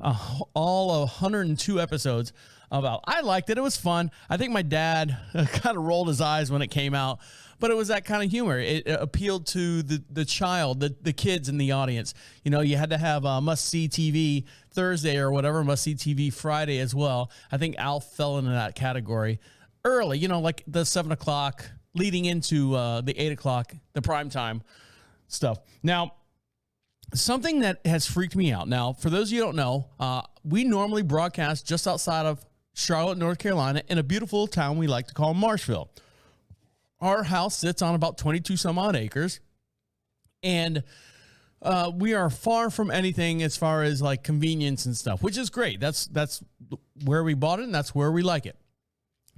[SPEAKER 6] all 102 episodes of Alf. I liked it. It was fun. I think my dad kind of rolled his eyes when it came out, but it was that kind of humor. It appealed to the child, the kids in the audience. You had to have must-see TV Thursday or whatever, must-see TV Friday as well. I think Alf fell into that category early, like the 7 o'clock, leading into the 8 o'clock, the prime time stuff. Now, something that has freaked me out. Now, for those of you who don't know, we normally broadcast just outside of Charlotte, North Carolina, in a beautiful town we like to call Marshville. Our house sits on about 22 some odd acres, and we are far from anything as far as like convenience and stuff, which is great. That's where we bought it, and that's where we like it.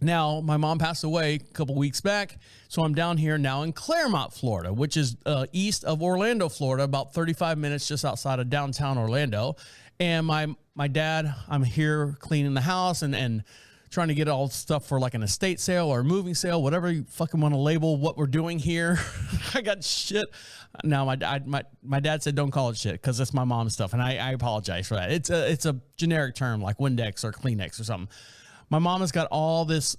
[SPEAKER 6] Now, my mom passed away a couple weeks back, so I'm down here now in Claremont, Florida, which is east of Orlando, Florida, about 35 minutes just outside of downtown Orlando. And my dad, I'm here cleaning the house and trying to get all stuff for like an estate sale or a moving sale, whatever you fucking want to label what we're doing here. I got shit. Now, my dad said don't call it shit because it's my mom's stuff, and I apologize for that. It's a generic term like Windex or Kleenex or something. My mom has got all this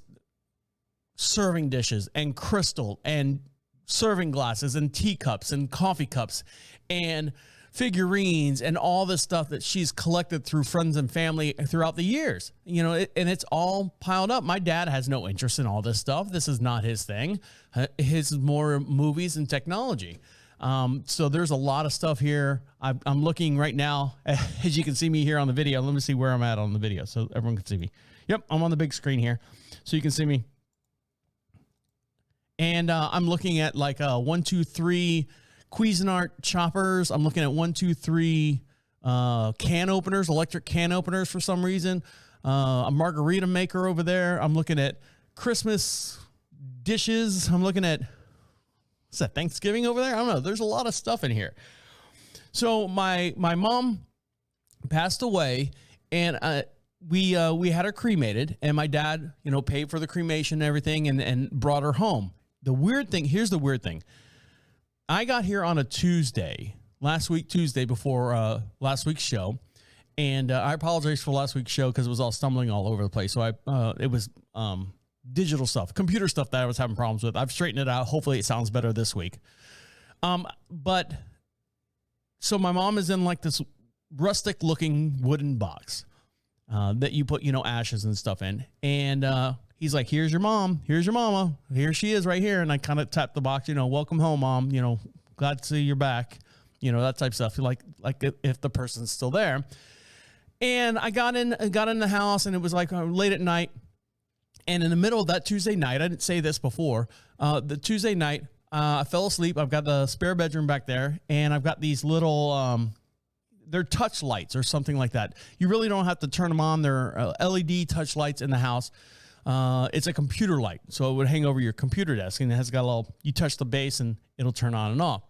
[SPEAKER 6] serving dishes and crystal and serving glasses and teacups and coffee cups and figurines and all this stuff that she's collected through friends and family throughout the years, and it's all piled up. My dad has no interest in all this stuff. This is not his thing. His is more movies and technology. So there's a lot of stuff here. I'm looking right now, as you can see me here on the video. Let me see where I'm at on the video so everyone can see me. Yep, I'm on the big screen here, so you can see me. And I'm looking at like 1, 2, 3 Cuisinart choppers. I'm looking at 1, 2, 3 can openers, electric can openers for some reason. A margarita maker over there. I'm looking at Christmas dishes. I'm looking at, what's that, Thanksgiving over there? I don't know. There's a lot of stuff in here. So my mom passed away, and we had her cremated, and my dad, paid for the cremation and everything and brought her home. The weird thing, here's the weird thing. I got here on a Tuesday, Tuesday before last week's show, and I apologize for last week's show because it was all stumbling all over the place. So it was digital stuff, computer stuff that I was having problems with. I've straightened it out. Hopefully it sounds better this week. But so my mom is in like this rustic looking wooden box that you put, ashes and stuff in. And he's like, here's your mom. Here's your mama. Here she is right here. And I kind of tapped the box, welcome home, Mom. Glad to see you're back. That type of stuff. Like if the person's still there. And I got in the house, and it was like late at night. And in the middle of that Tuesday night, I didn't say this before, the Tuesday night, I fell asleep. I've got the spare bedroom back there, and I've got these little, they're touch lights or something like that. You really don't have to turn them on. They're LED touch lights in the house. It's a computer light, so it would hang over your computer desk, and it has got a little, you touch the base and it'll turn on and off.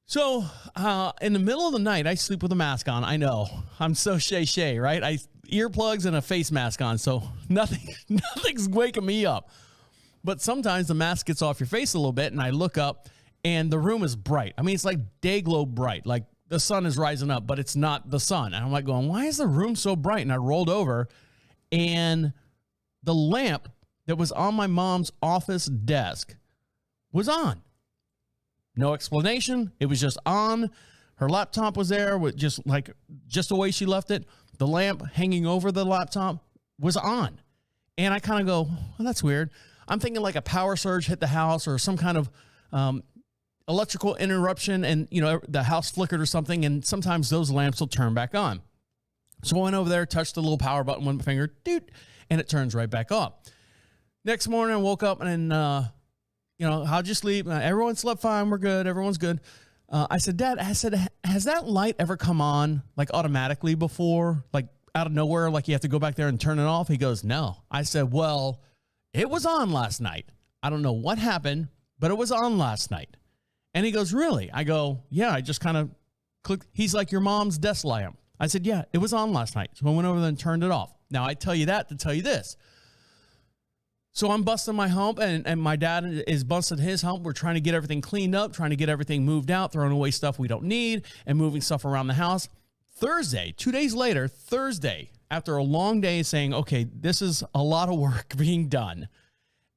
[SPEAKER 6] So in the middle of the night, I sleep with a mask on. I know, I'm so shay, right? Earplugs and a face mask on, so nothing's waking me up. But sometimes the mask gets off your face a little bit, and I look up, and the room is bright. I mean, it's like day glow bright, like the sun is rising up, but it's not the sun. And I'm like going, why is the room so bright? And I rolled over, and the lamp that was on my mom's office desk was on. No explanation. It was just on. Her laptop was there with just the way she left it. The lamp hanging over the laptop was on. And I kind of go, well, that's weird. I'm thinking like a power surge hit the house or some kind of electrical interruption, and the house flickered or something, and sometimes those lamps will turn back on. So I went over there, touched the little power button with my finger, doot, and it turns right back off. Next morning I woke up and how'd you sleep? Everyone slept fine. We're good. Everyone's good. I said, Dad, has that light ever come on like automatically before, like out of nowhere, like you have to go back there and turn it off? He goes, no. I said, well, it was on last night. I don't know what happened, but it was on last night. And he goes, really? I go, yeah, I just kind of clicked. He's like, your mom's desk lamp. I said, yeah, it was on last night. So I went over there and turned it off. Now I tell you that to tell you this. So I'm busting my hump, and my dad is busting his hump. We're trying to get everything cleaned up, trying to get everything moved out, throwing away stuff we don't need, and moving stuff around the house. Thursday, 2 days later, after a long day saying, okay, this is a lot of work being done.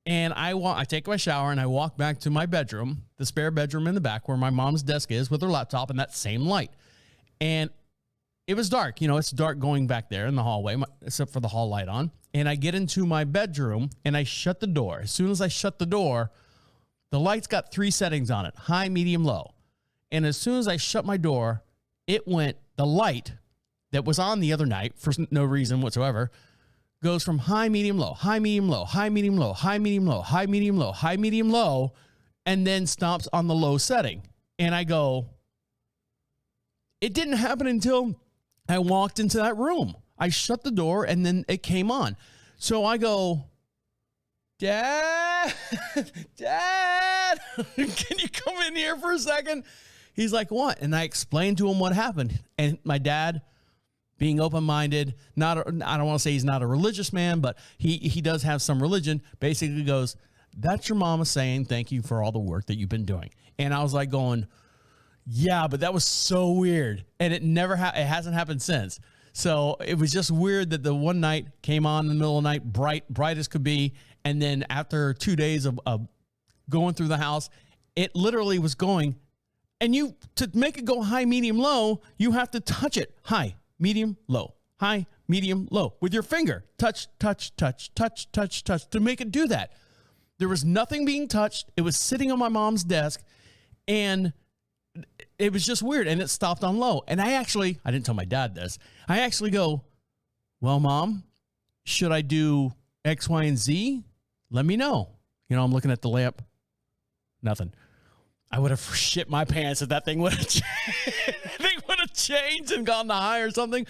[SPEAKER 6] And I take my shower, and I walk back to my bedroom, the spare bedroom in the back where my mom's desk is with her laptop and that same light. And it was dark. It's dark going back there in the hallway, except for the hall light on. And I get into my bedroom, and I shut the door. As soon as I shut the door, The light's got 3 settings on it, high, medium, low. And as soon as I shut my door, the light that was on the other night for no reason whatsoever goes from high, medium, low, high, medium, low, high, medium, low, high, medium, low, high, medium, low, high, medium, low, and then stops on the low setting. And I go, it didn't happen until I walked into that room. I shut the door and then it came on. So I go, Dad, can you come in here for a second? He's like, what? And I explained to him what happened. And my dad, being open-minded, I don't want to say he's not a religious man, but he does have some religion, basically goes, that's your mama saying thank you for all the work that you've been doing. And I was like going, yeah, but that was so weird. And it it hasn't happened since. So it was just weird that the one night came on in the middle of the night, bright as could be. And then after 2 days of going through the house, it literally was going. And to make it go high, medium, low, you have to touch it. High, medium, low. High, medium, low. With your finger. Touch, touch, touch, touch, touch, touch. To make it do that. There was nothing being touched. It was sitting on my mom's desk. And it was just weird. And it stopped on low. And I didn't tell my dad this. I actually go, well, Mom, should I do X, Y, and Z? Let me know. I'm looking at the lamp. Nothing. I would have shit my pants if that thing would have changed and gone to high or something.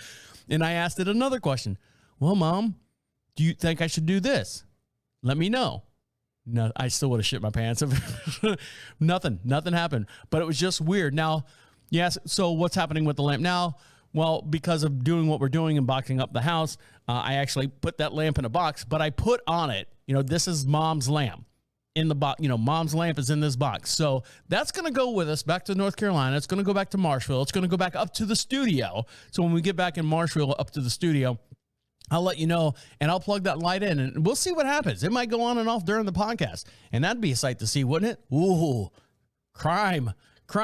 [SPEAKER 6] And I asked it another question. Well, Mom, do you think I should do this? Let me know. No, I still would have shit my pants. Nothing happened. But it was just weird. Now, yes, so what's happening with the lamp now? Well, because of doing what we're doing and boxing up the house, I actually put that lamp in a box. But I put on it, this is Mom's lamp. In the box, Mom's lamp is in this box. So that's going to go with us back to North Carolina. It's going to go back to Marshville. It's going to go back up to the studio. So when we get back in Marshville up to the studio, I'll let you know, and I'll plug that light in, and we'll see what happens. It might go on and off during the podcast, and that'd be a sight to see, wouldn't it? Ooh, crime.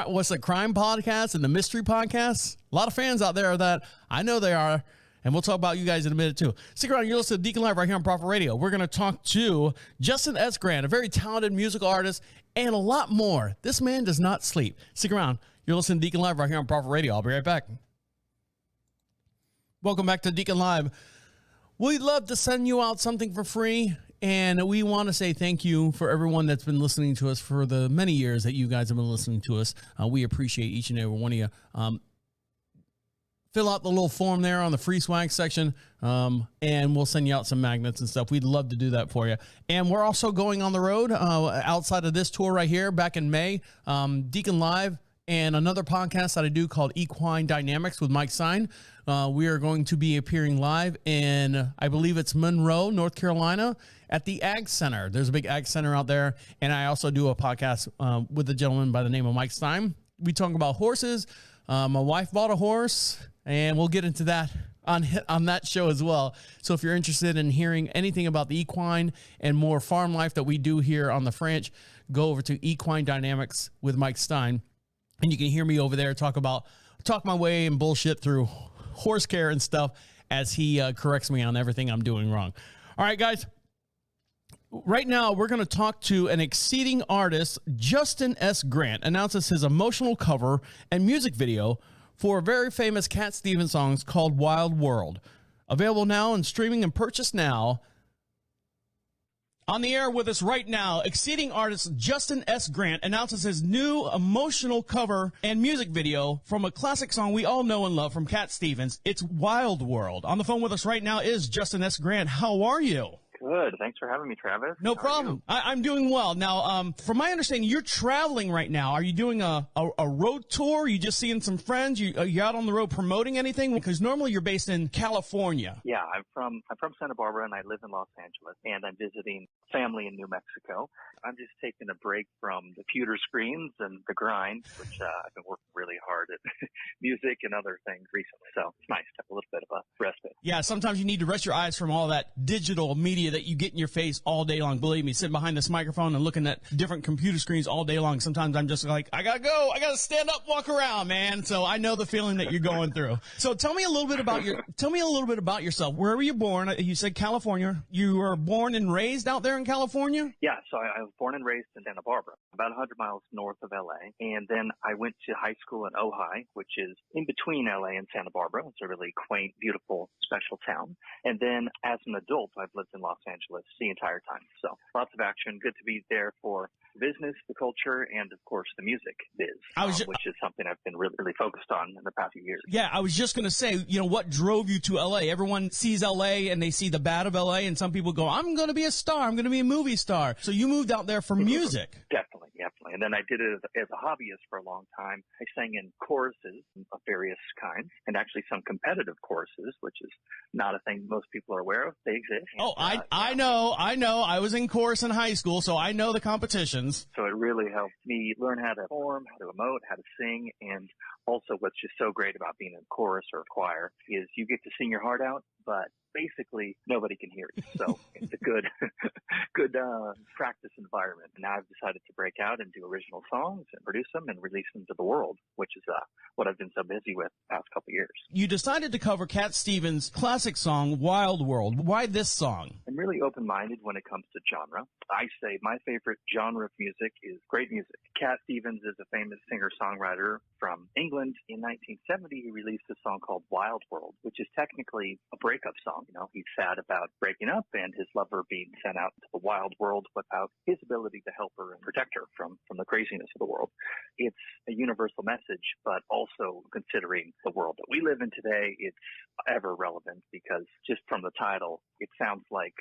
[SPEAKER 6] What's the crime podcast and the mystery podcast? A lot of fans out there of that. I know they are. And we'll talk about you guys in a minute, too. Stick around. You're listening to Deacon Live right here on Prophet Radio. We're going to talk to Justin S. Grant, a very talented musical artist, and a lot more. This man does not sleep. Stick around. You're listening to Deacon Live right here on Prophet Radio. I'll be right back. Welcome back to Deacon Live. We'd love to send you out something for free, and we want to say thank you for everyone that's been listening to us for the many years that you guys have been listening to us. We appreciate each and every one of you. Fill out the little form there on the free swag section, and we'll send you out some magnets and stuff. We'd love to do that for you. And we're also going on the road outside of this tour right here back in May, Deacon Live, and another podcast that I do called Equine Dynamics with Mike Stein. We are going to be appearing live in, I believe it's Monroe, North Carolina, at the Ag Center. There's a big Ag Center out there. And I also do a podcast with a gentleman by the name of Mike Stein. We talk about horses. My wife bought a horse, and we'll get into that on that show as well. So if you're interested in hearing anything about the equine and more farm life that we do here on the French, go over to Equine Dynamics with Mike Stein, and you can hear me over there talk my way and bullshit through horse care and stuff as he corrects me on everything I'm doing wrong. All right, guys. Right now, we're going to talk to an exceeding artist. Justin S. Grant announces his emotional cover and music video for a very famous Cat Stevens song called Wild World. Available now and streaming and purchased now. On the air with us right now, exceeding artist Justin S. Grant announces his new emotional cover and music video from a classic song we all know and love from Cat Stevens. It's Wild World. On the phone with us right now is Justin S. Grant. How are you?
[SPEAKER 4] Good. Thanks for having me, Travis.
[SPEAKER 6] No problem. I'm doing well. Now, from my understanding, you're traveling right now. Are you doing a road tour? Are you just seeing some friends? Are you out on the road promoting anything? Because normally you're based in California.
[SPEAKER 4] Yeah, I'm from Santa Barbara, and I live in Los Angeles, and I'm visiting family in New Mexico. I'm just taking a break from the computer screens and the grind, which I've been working really hard at music and other things recently. So it's nice to have a little bit of a respite.
[SPEAKER 6] Yeah, sometimes you need to rest your eyes from all that digital media that you get in your face all day long. Believe me, sitting behind this microphone and looking at different computer screens all day long, sometimes I'm just like, I gotta go. I gotta stand up, walk around, man. So I know the feeling that you're going through. So tell me a little bit about yourself. Where were you born? You said California. You were born and raised out there in California?
[SPEAKER 4] Yeah, so I was born and raised in Santa Barbara. about 100 miles north of LA. And then I went to high school in Ojai, which is in between LA and Santa Barbara. It's a really quaint, beautiful, special town. And then as an adult, I've lived in Los Angeles the entire time. So lots of action. Good to be there for business, the culture, and of course the music biz, which is something I've been really, really focused on in the past few years.
[SPEAKER 6] Yeah, I was just going to say, what drove you to LA? Everyone sees LA and they see the bad of LA, and some people go, I'm going to be a star. I'm going to be a movie star. So you moved out there for music.
[SPEAKER 4] Definitely. And then I did it as a hobbyist for a long time. I sang in choruses of various kinds, and actually some competitive choruses, which is not a thing most people are aware of. They exist.
[SPEAKER 6] Oh, I know. I was in chorus in high school, so I know the competitions.
[SPEAKER 4] So it really helped me learn how to perform, how to emote, how to sing, and also what's just so great about being in chorus or choir is you get to sing your heart out, but basically nobody can hear you. So it's a good practice environment. Now I've decided to break out and do original songs and produce them and release them to the world, which is what I've been so busy with the past couple of years.
[SPEAKER 6] You decided to cover Cat Stevens' classic song, Wild World. Why this song?
[SPEAKER 4] I'm really open-minded when it comes to genre. I say my favorite genre of music is great music. Cat Stevens is a famous singer-songwriter from England. In 1970, he released a song called Wild World, which is technically a breakup song. He's sad about breaking up and his lover being sent out into the wild world without his ability to help her and protect her from the craziness of the world. It's a universal message, but also considering the world that we live in today, it's ever relevant because just from the title, it sounds like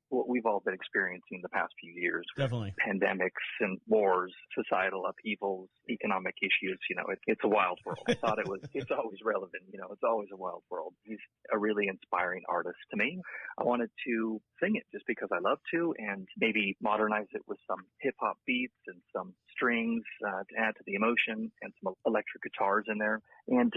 [SPEAKER 4] what we've all been experiencing the past few years.
[SPEAKER 6] Definitely.
[SPEAKER 4] Pandemics and wars, societal upheavals, economic issues. It's a wild world. I thought it's always relevant. It's always a wild world. He's a really inspiring artist to me. I wanted to sing it just because I love to and maybe modernize it with some hip hop beats and some strings to add to the emotion and some electric guitars in there. And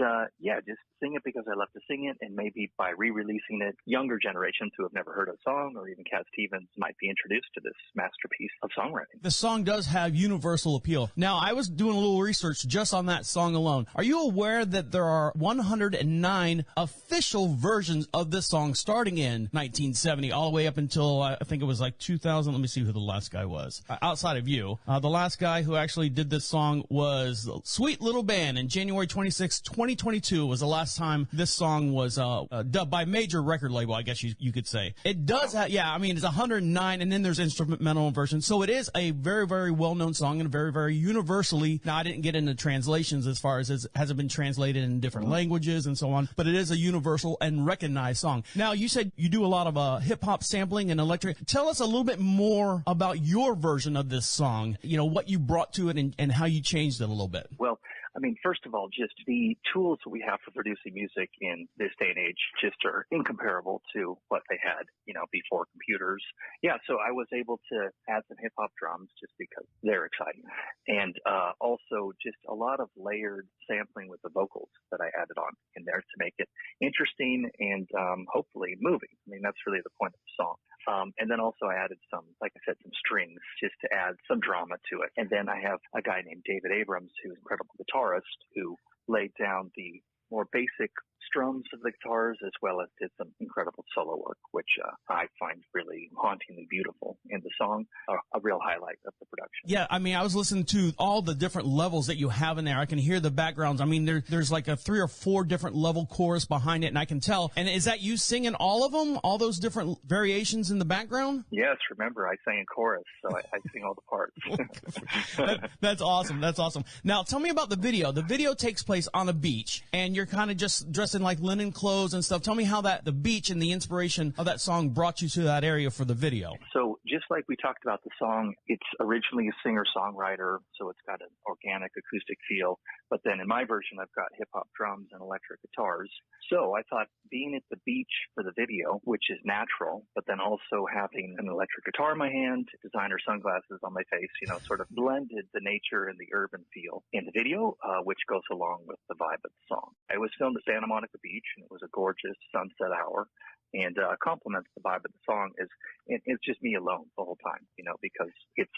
[SPEAKER 4] just sing it because I love to sing it, and maybe by re-releasing it, younger generations who have never heard a song or even Cat Stevens might be introduced to this masterpiece of songwriting.
[SPEAKER 6] The song does have universal appeal. Now, I was doing a little research just on that song alone. Are you aware that there are 109 official versions of this song starting in 1970 all the way up until I think it was like 2000? Let me see who the last guy was. Outside of you, the last guy who actually did this song was Sweet Little Band, and January 26, 2022 was the last time this song was dubbed by a major record label, I guess you could say. It does have, it's 109, and then there's instrumental versions. So it is a very, very well-known song and very, very universally. Now, I didn't get into translations as far as it hasn't been translated in different languages and so on, but it is a universal and recognized song. Now, you said you do a lot of hip-hop sampling and electric. Tell us a little bit more about your version of this song, what you brought to it and how you changed it a little bit.
[SPEAKER 4] Well, first of all, just the tools that we have for producing music in this day and age just are incomparable to what they had, before computers. Yeah, so I was able to add some hip-hop drums just because they're exciting. And also just a lot of layered sampling with the vocals that I added on in there to make it interesting and hopefully moving. That's really the point of the song. And then also I added some, like I said, some strings just to add some drama to it. And then I have a guy named David Abrams, who's an incredible guitarist, who laid down the more basic strums of the guitars as well as did some incredible solo work, which I find really hauntingly beautiful in the song, a real highlight of the production.
[SPEAKER 6] Yeah, I was listening to all the different levels that you have in there. I can hear the backgrounds. There's like a 3 or 4 different level chorus behind it, and I can tell. And is that you singing all of them, all those different variations in the background?
[SPEAKER 4] Yes, remember, I sang in chorus, so I sing all the parts.
[SPEAKER 6] That's awesome. That's awesome. Now, tell me about the video. The video takes place on a beach, and you're kind of just dressed in like linen clothes and stuff. Tell me how the beach and the inspiration of that song brought you to that area for the video.
[SPEAKER 4] So just like we talked about the song, it's originally a singer-songwriter, so it's got an organic acoustic feel. But then in my version, I've got hip-hop drums and electric guitars. So I thought being at the beach for the video, which is natural, but then also having an electric guitar in my hand, designer sunglasses on my face, sort of blended the nature and the urban feel in the video, which goes along with the vibe of the song. It was filmed at Santa Monica Beach, and it was a gorgeous sunset hour. And complements the vibe of the song is it's just me alone the whole time, because it's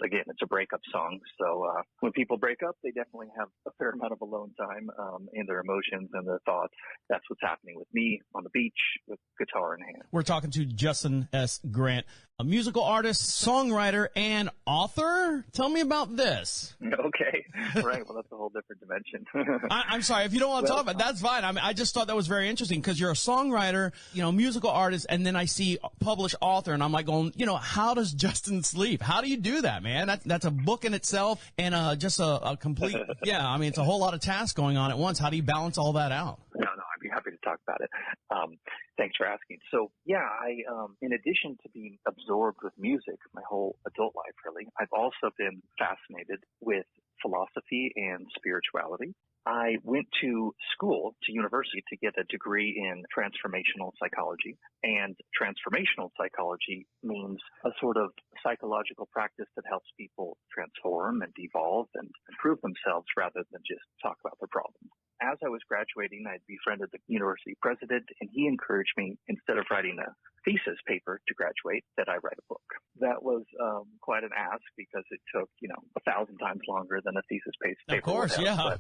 [SPEAKER 4] a breakup song. So when people break up, they definitely have a fair amount of alone time in their emotions and their thoughts. That's what's happening with me on the beach with guitar in hand.
[SPEAKER 6] We're talking to Justin S. Grant. a musical artist, songwriter, and author. Tell me about this.
[SPEAKER 4] Okay. Right. Well, that's a whole different dimension.
[SPEAKER 6] I'm sorry. If you don't want to talk about it, that's fine. I mean, I just thought that was very interesting because you're a songwriter, musical artist, and then I see published author, and I'm like going, how does Justin sleep? How do you do that, man? That's a book in itself and just a complete, it's a whole lot of tasks going on at once. How do you balance all that out?
[SPEAKER 4] No, I'd be happy to talk about it. Thanks for asking. So, I, in addition to being absorbed with music my whole adult life, really, I've also been fascinated with philosophy and spirituality. I went to university to get a degree in transformational psychology. And transformational psychology means a sort of psychological practice that helps people transform and evolve and improve themselves rather than just talk about their problems. As I was graduating, I befriended the university president, and he encouraged me, instead of writing a thesis paper to graduate, that I write a book. That was quite an ask because it took, 1,000 times longer than a thesis paper.
[SPEAKER 6] Of course, yeah.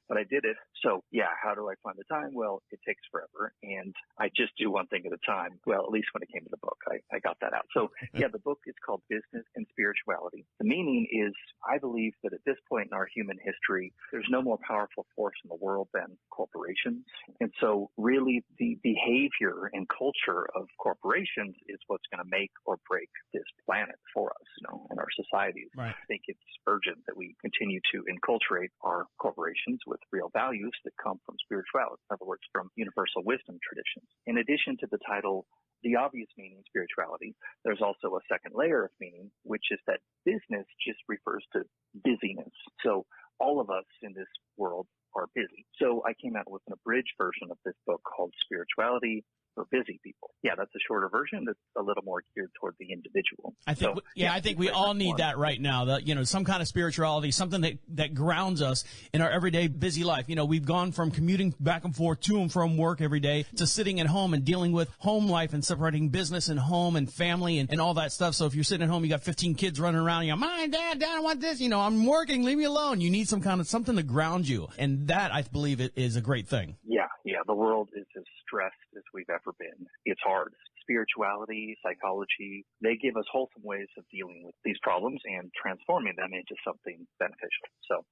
[SPEAKER 4] But I did it. So, how do I find the time? Well, it takes forever, and I just do one thing at a time. Well, at least when it came to the book, I got that out. So, the book is called Business and Spirituality. The meaning is, I believe that at this point in our human history, there's no more powerful force in the world than corporations. And so really the behavior and culture of corporations is what's going to make or break this planet for us, and our societies.
[SPEAKER 6] Right.
[SPEAKER 4] I think it's urgent that we continue to enculturate our corporations with real values that come from spirituality, in other words, from universal wisdom traditions. In addition to the title, the obvious meaning, spirituality, there's also a second layer of meaning, which is that business just refers to busyness. So all of us in this world are busy. So I came out with an abridged version of this book called Spirituality for Busy People. Yeah, that's a shorter version that's a little more geared toward the individual.
[SPEAKER 6] I think we all need that right now. Some kind of spirituality, something that grounds us in our everyday busy life. We've gone from commuting back and forth to and from work every day to sitting at home and dealing with home life and separating business and home and family and all that stuff. So if you're sitting at home, you got 15 kids running around, you're, Mom, Dad, I want this. I'm working, leave me alone. You need some kind of something to ground you. And that, I believe, is a great thing.
[SPEAKER 4] Yeah. The world is as stressed as we've ever been. It's hard. Spirituality, psychology, they give us wholesome ways of dealing with these problems and transforming them into something beneficial. So,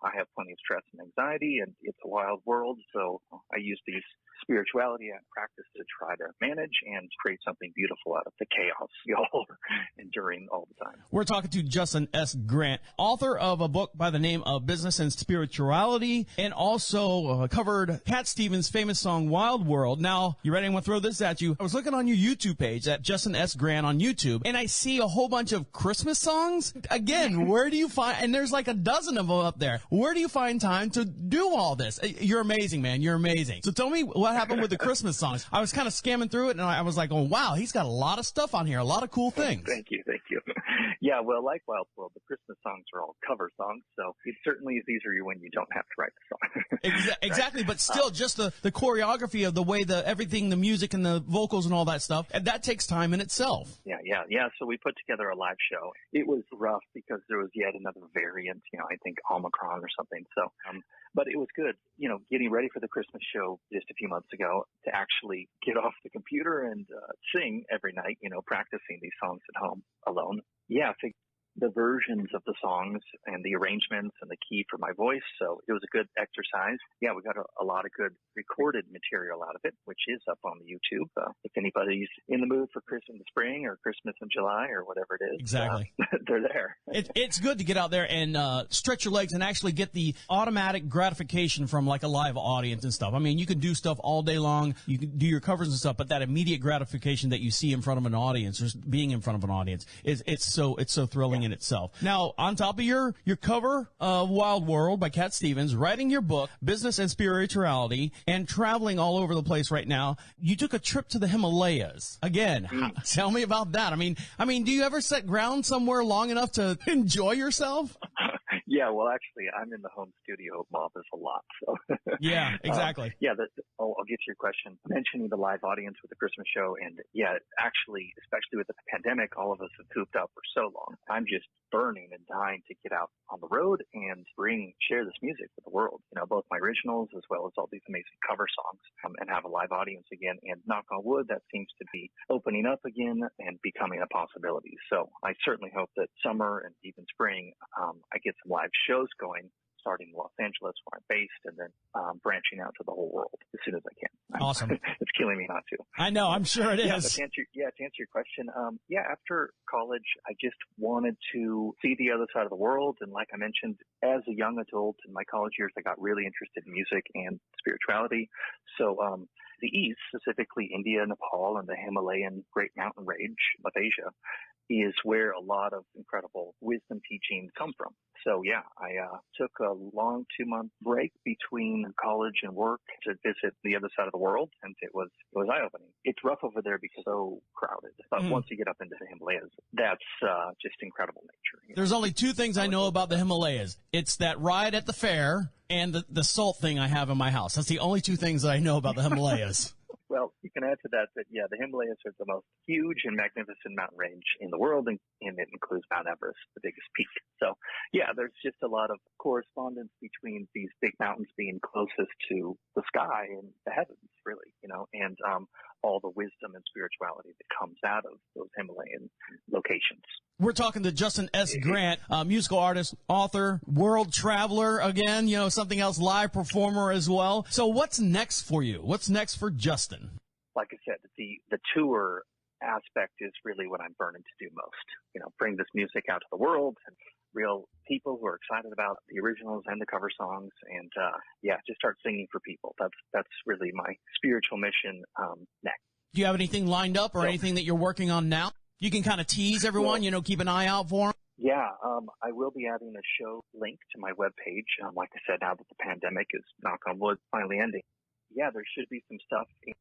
[SPEAKER 4] I have plenty of stress and anxiety, and it's a wild world. So I use these spirituality and practice to try to manage and create something beautiful out of the chaos y'all are enduring all the time.
[SPEAKER 6] We're talking to Justin S. Grant, author of a book by the name of Business and Spirituality, and also covered Cat Stevens' famous song Wild World. Now, you ready? I'm going to throw this at you. I was looking on your YouTube page at Justin S. Grant on YouTube, and I see a whole bunch of Christmas songs. Again, where do you find, and there's like a dozen of them up there. Where do you find time to do all this? You're amazing, man. You're amazing. So tell me what happened with the Christmas songs. I was kind of scamming through it, and I was like, oh, wow, he's got a lot of stuff on here, a lot of cool things.
[SPEAKER 4] Thank you. Yeah, well, like Wild World, the Christmas songs are all cover songs, so it certainly is easier when you don't have to write the song.
[SPEAKER 6] Exactly, but still, just the choreography of the way everything, the music and the vocals and all that stuff, that takes time in itself.
[SPEAKER 4] Yeah. So we put together a live show. It was rough because there was yet another variant, I think Omicron or something. So, but it was good, getting ready for the Christmas show just a few months ago to actually get off the computer and sing every night, practicing these songs at home alone. Yeah, I think the versions of the songs and the arrangements and the key for my voice. So it was a good exercise. Yeah, we got a lot of good recorded material out of it, which is up on the YouTube. If anybody's in the mood for Christmas in the spring or Christmas in July or whatever it is,
[SPEAKER 6] exactly,
[SPEAKER 4] they're there.
[SPEAKER 6] It's good to get out there and stretch your legs and actually get the automatic gratification from like a live audience and stuff. I mean, you can do stuff all day long. You can do your covers and stuff, but that immediate gratification that you see in front of an audience, or being in front of an audience, it's so thrilling in itself. Now, on top of your cover of Wild World by Cat Stevens, writing your book, Business and Spirituality, and traveling all over the place right now, you took a trip to the Himalayas. Again, tell me about that. I mean, do you ever set ground somewhere long enough to enjoy yourself?
[SPEAKER 4] Yeah, Yeah, well, actually, I'm in the home studio office a lot. So
[SPEAKER 6] Yeah, exactly.
[SPEAKER 4] I'll get to your question. Mentioning the live audience with the Christmas show, and yeah, actually, especially with the pandemic, all of us have cooped up for so long. I'm just burning and dying to get out on the road and share this music with the world. You know, both my originals as well as all these amazing cover songs, and have a live audience again. And knock on wood, that seems to be opening up again and becoming a possibility. So I certainly hope that summer and even spring, I get some live shows going, starting in Los Angeles where I'm based, and then branching out to the whole world as soon as I can.
[SPEAKER 6] Awesome.
[SPEAKER 4] It's killing me not to.
[SPEAKER 6] I know. I'm sure it is.
[SPEAKER 4] But to answer your question, after college, I just wanted to see the other side of the world. And like I mentioned, as a young adult in my college years, I got really interested in music and spirituality. So the East, specifically India, Nepal, and the Himalayan Great Mountain Range of Asia, is where a lot of incredible wisdom teachings come from. So yeah, I took a long 2-month break between college and work to visit the other side of the world, and it was eye-opening. It's rough over there because it's so crowded, but once you get up into the Himalayas, that's just incredible nature.
[SPEAKER 6] There's only 2 things I know about the Himalayas. It's that ride at the fair and the salt thing I have in my house. That's the only 2 things that I know about the Himalayas.
[SPEAKER 4] Well, you can add to that yeah, the Himalayas are the most huge and magnificent mountain range in the world, and it includes Mount Everest, the biggest peak. So, yeah, there's just a lot of correspondence between these big mountains being closest to the sky and the heavens, really, you know, and all the wisdom and spirituality that comes out of those Himalayan locations.
[SPEAKER 6] We're talking to Justin S. Grant, musical artist, author, world traveler, again, you know, something else, live performer as well. So what's next for you? What's next for Justin?
[SPEAKER 4] Like I said, the tour aspect is really what I'm burning to do most. You know, bring this music out to the world and real people who are excited about the originals and the cover songs, and just start singing for people. That's really my spiritual mission next.
[SPEAKER 6] Do you have anything lined up or anything that you're working on now? You can kind of tease everyone, keep an eye out for them.
[SPEAKER 4] Yeah, I will be adding a show link to my webpage. Like I said, now that the pandemic is, knock on wood, finally ending. Yeah, there should be some stuff in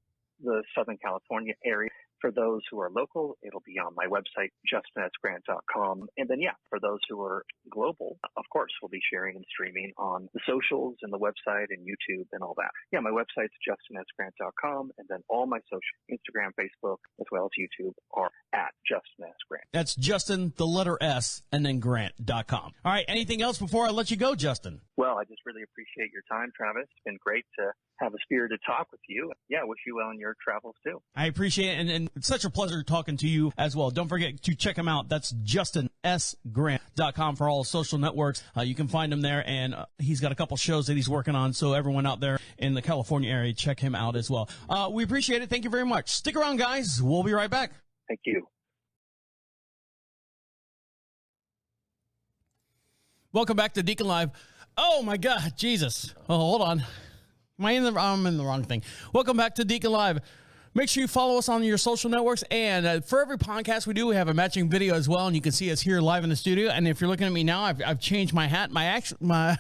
[SPEAKER 4] the Southern California area. For those who are local, it'll be on my website, justinsgrant.com. And then, for those who are global, of course, we'll be sharing and streaming on the socials and the website and YouTube and all that. Yeah, my website's justinsgrant.com. And then all my social, Instagram, Facebook, as well as YouTube are at justinsgrant.
[SPEAKER 6] That's Justin, the letter S, and then grant.com. All right, anything else before I let you go, Justin?
[SPEAKER 4] Well, I just really appreciate your time, Travis. It's been great to have a spirited talk with you. Yeah, wish you well in your travels, too.
[SPEAKER 6] I appreciate it, and it's such a pleasure talking to you as well. Don't forget to check him out. That's justinsgrant.com for all social networks. You can find him there, and he's got a couple shows that he's working on, so everyone out there in the California area, check him out as well. We appreciate it. Thank you very much. Stick around, guys. We'll be right back.
[SPEAKER 4] Thank you.
[SPEAKER 6] Welcome back to Deacon Live. Oh, my God, Jesus. Oh, hold on. I'm in the wrong thing. Welcome back to Deacon Live. Make sure you follow us on your social networks. And for every podcast we do, we have a matching video as well. And you can see us here live in the studio. And if you're looking at me now, I've changed my hat. My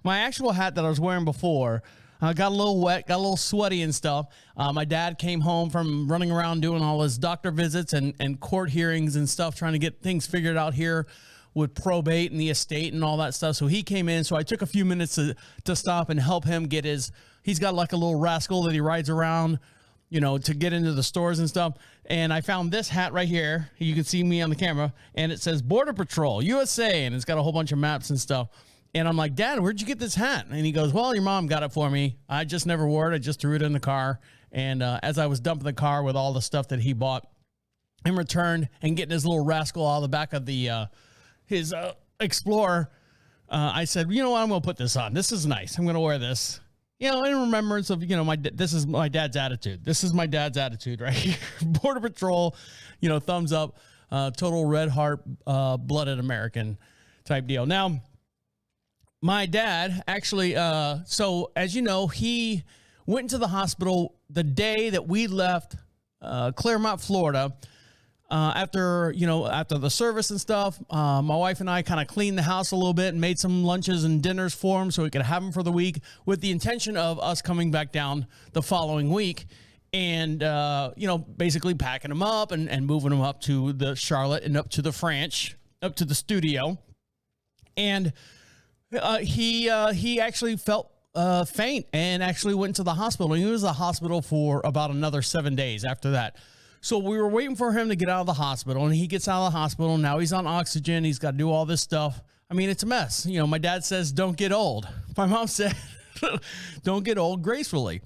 [SPEAKER 6] actual hat that I was wearing before got a little wet, got a little sweaty and stuff. My dad came home from running around doing all his doctor visits and court hearings and stuff, trying to get things figured out here with probate and the estate and all that stuff. So he came in. So I took a few minutes to stop and help him get he's got like a little rascal that he rides around, to get into the stores and stuff. And I found this hat right here. You can see me on the camera, and it says Border Patrol, USA. And it's got a whole bunch of maps and stuff. And I'm like, Dad, where'd you get this hat? And he goes, well, your mom got it for me. I just never wore it. I just threw it in the car. And as I was dumping the car with all the stuff that he bought in return and getting his little rascal out of the back of his Explorer, I said, you know what, I'm going to put this on. This is nice. I'm going to wear this, in remembrance of, this is my dad's attitude. This is my dad's attitude right here. Border Patrol, thumbs up, total red heart, blooded American type deal. Now, my dad actually, so as you know, he went into the hospital the day that we left Claremont, Florida. After the service and stuff, my wife and I kind of cleaned the house a little bit and made some lunches and dinners for him so we could have him for the week, with the intention of us coming back down the following week and, basically packing him up and moving him up to the Charlotte and up to the French, up to the studio. And He actually felt faint and actually went to the hospital. He was in the hospital for about another 7 days after that. So we were waiting for him to get out of the hospital, and he gets out of the hospital. Now he's on oxygen. He's got to do all this stuff. I mean, it's a mess. You know, my dad says, don't get old. My mom said, don't get old gracefully.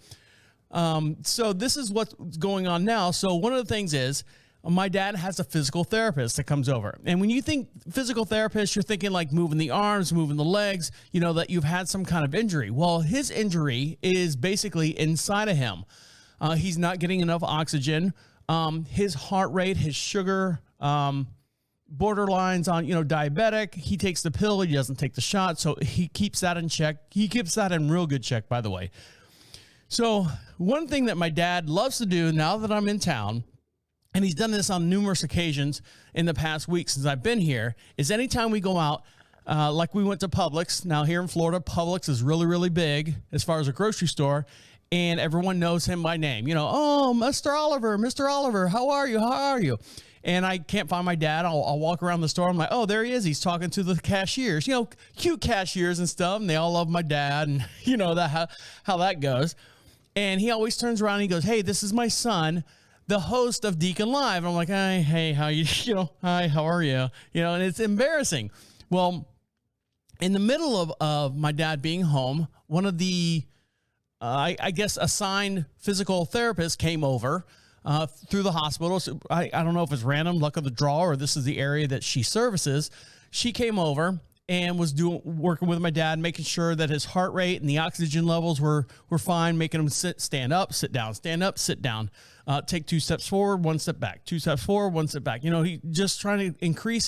[SPEAKER 6] So this is what's going on now. So one of the things is my dad has a physical therapist that comes over. And when you think physical therapist, you're thinking like moving the arms, moving the legs, you know, that you've had some kind of injury. Well, his injury is basically inside of him. He's not getting enough oxygen. His heart rate, his sugar, borderlines on, you know, diabetic. He takes the pill. He doesn't take the shot. So he keeps that in check. He keeps that in real good check, by the way. So one thing that my dad loves to do now that I'm in town, and he's done this on numerous occasions in the past week since I've been here, is anytime we go out, like we went to Publix. Now here in Florida, Publix is really, really big as far as a grocery store. And everyone knows him by name. You know, oh, Mr. Oliver, how are you? And I can't find my dad. I'll walk around the store. I'm like, oh, there he is. He's talking to the cashiers, you know, cute cashiers and stuff. And they all love my dad. And you know that how that goes. And he always turns around and he goes, hey, this is my son, the host of DeaconLive. And I'm like, hey, how you, you know, hi, how are you? You know, and it's embarrassing. Well, in the middle of my dad being home, one of the I guess assigned physical therapist came over through the hospital. So I don't know if it's random luck of the draw or this is the area that she services. She came over and was working with my dad, making sure that his heart rate and the oxygen levels were fine, making him stand up, sit down, stand up, sit down, take 2 steps forward, 1 step back, 2 steps forward, 1 step back. You know, he just trying to increase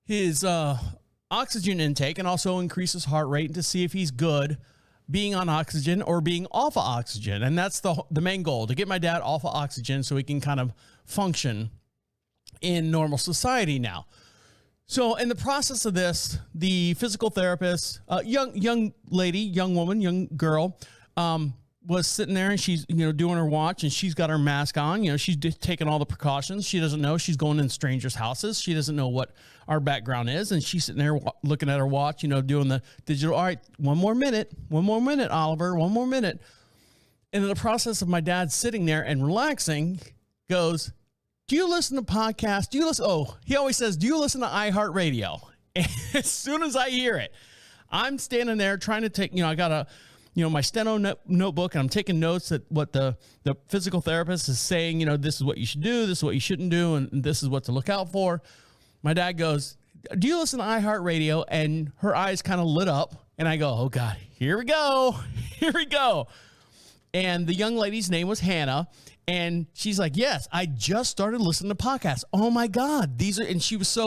[SPEAKER 6] his oxygen intake and also increase his heart rate to see if he's good being on oxygen or being off of oxygen. And that's the main goal, to get my dad off of oxygen so he can kind of function in normal society now. So in the process of this, the physical therapist, young lady, young woman, young girl, was sitting there and she's, you know, doing her watch and she's got her mask on. You know, she's just taking all the precautions. She doesn't know she's going in strangers' houses. She doesn't know what our background is. And she's sitting there looking at her watch, you know, doing the digital. All right, one more minute, Oliver, one more minute. And in the process of my dad sitting there and relaxing, goes, do you listen to podcasts? Do you listen? Oh, he always says, do you listen to iHeartRadio? And as soon as I hear it, I'm standing there trying to take, you know, I got my steno notebook, and I'm taking notes at what the physical therapist is saying. You know, this is what you should do, this is what you shouldn't do, and this is what to look out for. My dad goes, do you listen to iHeartRadio? And her eyes kind of lit up, and I go, oh God, here we go. And the young lady's name was Hannah, and she's like, yes, I just started listening to podcasts. Oh my God, and she was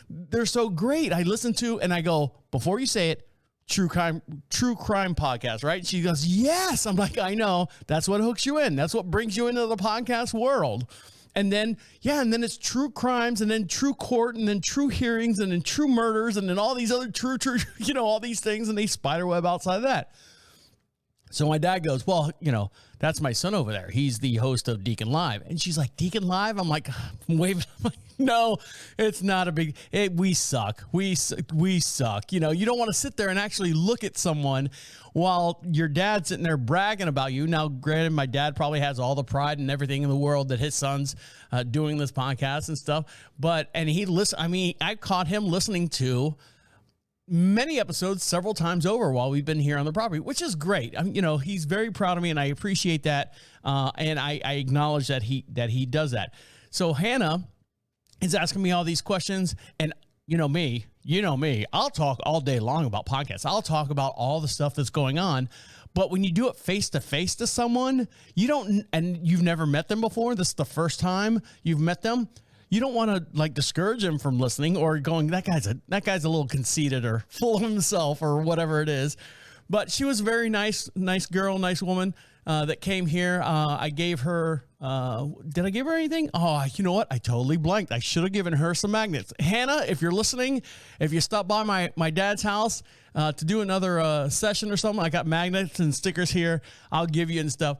[SPEAKER 6] they're so great. I listened to, and I go, before you say it, true crime podcast, right? She goes, yes. I'm like, I know. That's what hooks you in. That's what brings you into the podcast world. And then, and then it's true crimes, and then true court, and then true hearings, and then true murders, and then all these other true, you know, all these things, and they spiderweb outside of that. So my dad goes, well, you know, that's my son over there. He's the host of DeaconLive. And she's like, DeaconLive? I'm like, waving. I'm like, no, it's not a big, we suck. We suck. You know, you don't want to sit there and actually look at someone while your dad's sitting there bragging about you. Now, granted, my dad probably has all the pride and everything in the world that his son's doing this podcast and stuff. And I caught him listening to many episodes several times over while we've been here on the property, which is great. You know, he's very proud of me, and I appreciate that. And I acknowledge that he does that. So Hannah is asking me all these questions, and you know me, I'll talk all day long about podcasts. I'll talk about all the stuff that's going on. But when you do it face to face to someone, and you've never met them before, this is the first time you've met them, you don't want to like discourage him from listening or going, that guy's a little conceited or full of himself or whatever it is. But she was a very nice girl, nice woman that came here. I gave her Did I give her anything? Oh, you know what? I totally blanked. I should have given her some magnets. Hannah, if you're listening, if you stop by my dad's house to do another session or something, I got magnets and stickers here. I'll give you and stuff.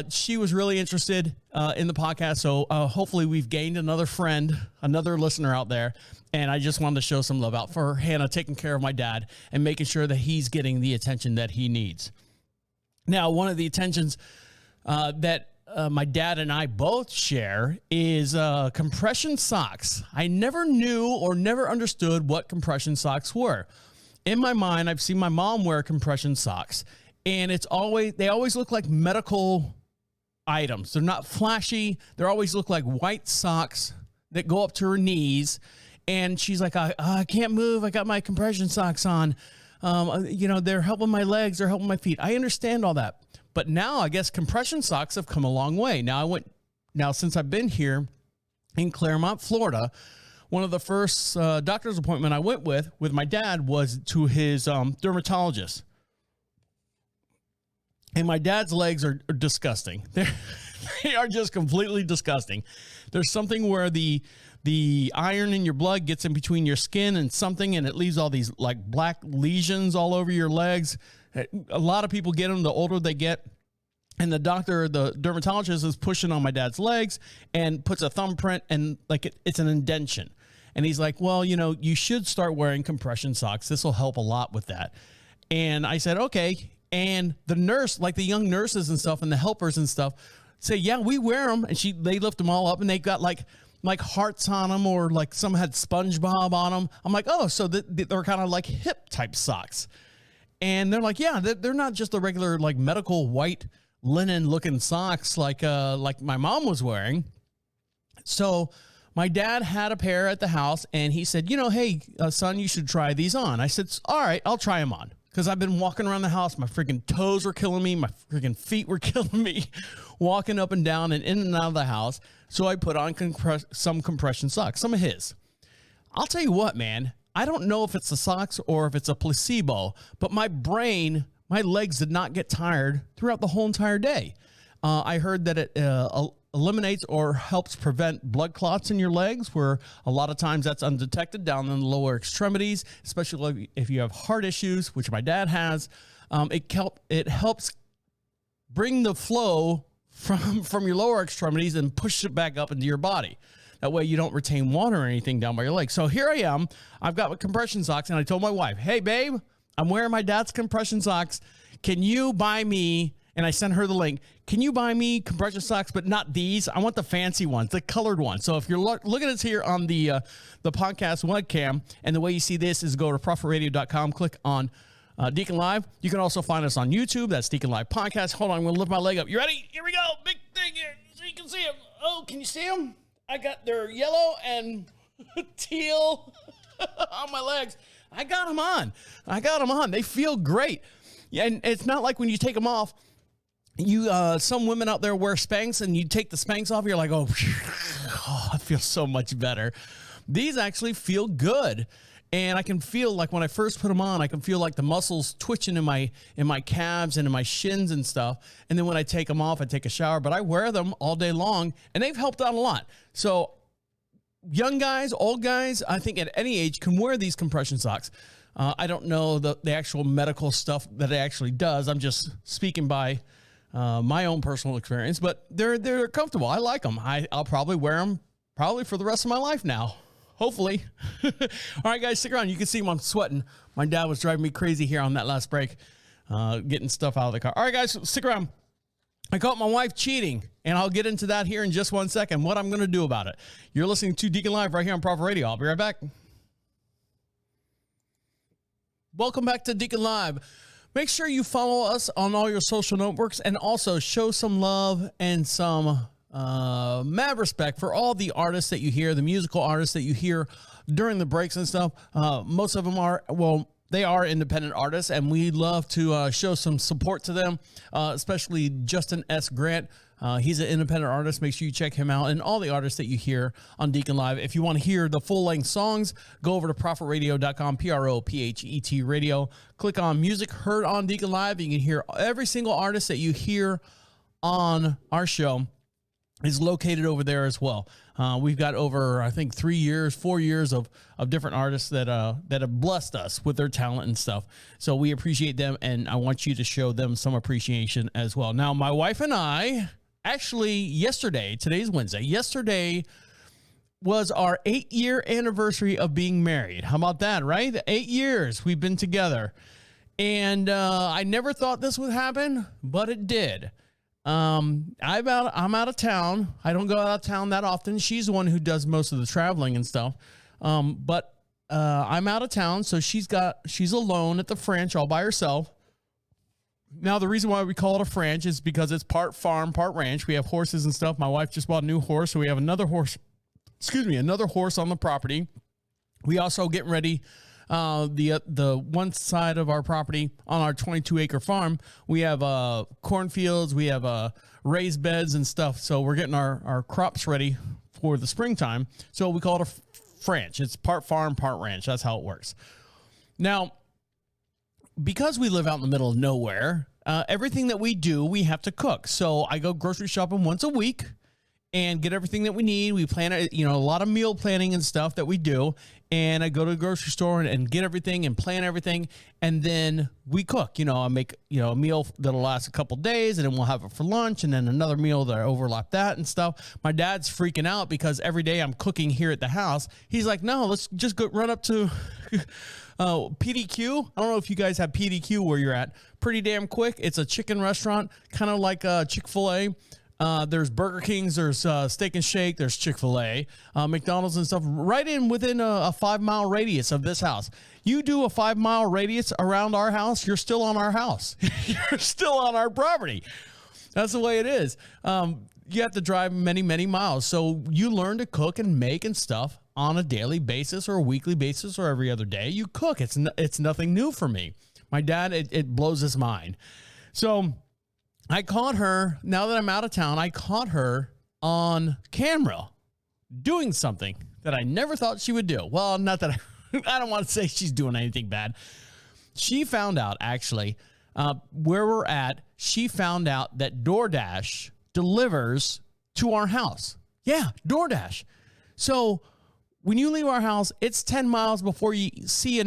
[SPEAKER 6] She was really interested in the podcast, so hopefully we've gained another friend, another listener out there. And I just wanted to show some love out for Hannah taking care of my dad and making sure that he's getting the attention that he needs. Now, one of the attentions that my dad and I both share is compression socks. I never knew or never understood what compression socks were. In my mind, I've seen my mom wear compression socks, and they always look like medical items. They're not flashy. They always look like white socks that go up to her knees. And she's like, I can't move. I got my compression socks on. They're helping my legs. They're helping my feet. I understand all that. But now I guess compression socks have come a long way. Now since I've been here in Claremont, Florida, one of the first doctor's appointment I went with my dad was to his dermatologist. And my dad's legs are disgusting. They are just completely disgusting. There's something where the iron in your blood gets in between your skin and something, and it leaves all these like black lesions all over your legs. A lot of people get them the older they get. And the dermatologist is pushing on my dad's legs and puts a thumbprint and like it's an indentation. And he's like, well, you should start wearing compression socks. This will help a lot with that. And I said, okay. And the nurse, like the young nurses and stuff and the helpers and stuff say, yeah, we wear them. And they lift them all up and they got like hearts on them, or like some had SpongeBob on them. I'm like, oh, so they're kind of like hip type socks. And they're like, yeah, they're not just the regular like medical white linen looking socks like my mom was wearing. So my dad had a pair at the house and he said, hey, son, you should try these on. I said, all right, I'll try them on. Because I've been walking around the house. My freaking toes were killing me. My freaking feet were killing me walking up and down and in and out of the house. So I put on some compression socks, some of his. I'll tell you what, man. I don't know if it's the socks or if it's a placebo, but my legs did not get tired throughout the whole entire day. I heard that it eliminates or helps prevent blood clots in your legs, where a lot of times that's undetected down in the lower extremities, especially if you have heart issues, which my dad has. It helps bring the flow from your lower extremities and push it back up into your body. That way you don't retain water or anything down by your legs. So here I am. I've got my compression socks, and I told my wife, hey, babe, I'm wearing my dad's compression socks. Can you buy me, and I sent her the link, can you buy me compression socks, but not these? I want the fancy ones, the colored ones. So if you're looking at us here on the podcast webcam, and the way you see this is go to profitradio.com, click on Deacon Live. You can also find us on YouTube. That's Deacon Live Podcast. Hold on, I'm going to lift my leg up. You ready? Here we go. Big thing here so you can see them. Oh, can you see them? They're yellow and teal on my legs. I got them on. They feel great. Yeah, and it's not like when you take them off, some women out there wear Spanx and you take the Spanx off, you're like, oh, it feels so much better. These actually feel good. And I can feel like when I first put them on, I can feel like the muscles twitching in my calves and in my shins and stuff. And then when I take them off, I take a shower, but I wear them all day long and they've helped out a lot. So young guys, old guys, I think at any age can wear these compression socks. I don't know the actual medical stuff that it actually does. I'm just speaking by my own personal experience, but they're comfortable. I like them. I'll probably wear them for the rest of my life now. Hopefully. All right, guys, stick around. You can see I'm sweating. My dad was driving me crazy here on that last break, getting stuff out of the car. All right, guys, stick around. I caught my wife cheating, and I'll get into that here in just 1 second, what I'm going to do about it. You're listening to Deacon Live right here on Prophet Radio. I'll be right back. Welcome back to Deacon Live. Make sure you follow us on all your social networks and also show some love and some mad respect for all the artists that you hear, the musical artists that you hear during the breaks and stuff. Most of them they are independent artists, and we love to show some support to them, especially Justin S. Grant. He's an independent artist. Make sure you check him out and all the artists that you hear on Deacon Live. If you want to hear the full-length songs, go over to profitradio.com, PROPHET radio. Click on Music Heard on Deacon Live. You can hear every single artist that you hear on our show. is located over there as well. We've got over, I think, 4 years of different artists that have blessed us with their talent and stuff. So we appreciate them, and I want you to show them some appreciation as well. Now, my wife and I, actually yesterday, today's Wednesday, yesterday was our 8-year anniversary of being married. How about that, right? 8 years we've been together. And I never thought this would happen, but it did. I'm out of town. I don't go out of town that often. She's the one who does most of the traveling and stuff. But I'm out of town, so she's alone at the ranch all by herself. Now, the reason why we call it a ranch is because it's part farm, part ranch. We have horses and stuff. My wife just bought a new horse, so we have another horse on the property. We also getting ready. The one side of our property on our 22-acre farm, we have cornfields, we have raised beds and stuff. So we're getting our crops ready for the springtime. So we call it a ranch. It's part farm, part ranch. That's how it works. Now, because we live out in the middle of nowhere, everything that we do, we have to cook. So I go grocery shopping once a week and get everything that we need. We plan, a lot of meal planning and stuff that we do. And I go to the grocery store and get everything and plan everything. And then we cook. I make, a meal that'll last a couple days, and then we'll have it for lunch, and then another meal that overlap that and stuff. My dad's freaking out because every day I'm cooking here at the house. He's like, no, let's just go run up to PDQ. I don't know if you guys have PDQ where you're at. Pretty damn quick. It's a chicken restaurant, kind of like Chick-fil-A. There's Burger King's, there's Steak and Shake, there's Chick-fil-A, McDonald's and stuff right within a 5-mile radius of this house. You do a 5-mile radius around our house, you're still on our house. You're still on our property. That's the way it is. You have to drive many, many miles. So you learn to cook and make and stuff on a daily basis or a weekly basis or every other day. You cook. It's nothing new for me. My dad, it blows his mind. So I caught her, now that I'm out of town, I caught her on camera doing something that I never thought she would do. Well, not that I don't want to say she's doing anything bad. She found out, actually, where we're at, she found out that DoorDash delivers to our house. Yeah, DoorDash. So when you leave our house, it's 10 miles before you see a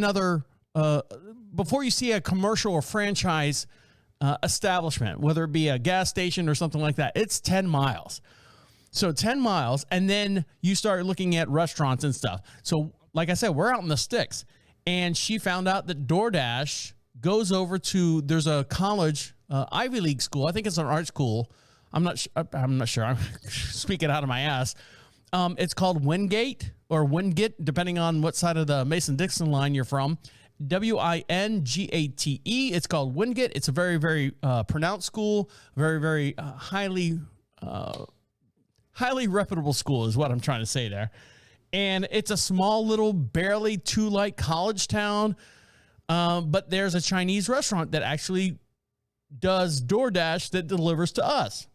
[SPEAKER 6] commercial or franchise establishment, whether it be a gas station or something like that. It's 10 miles. So 10 miles, and then you start looking at restaurants and stuff. So like I said, we're out in the sticks, and she found out that DoorDash goes over to, there's a college, Ivy League school. I think it's an art school. I'm not sure. I'm speaking out of my ass. It's called Wingate or Wingate, depending on what side of the Mason-Dixon line you're from. Wingate. It's called Wingate. It's a very, very pronounced school, very, very highly reputable school is what I'm trying to say there. And it's a small little, barely 2-light college town. But there's a Chinese restaurant that actually does DoorDash that delivers to us.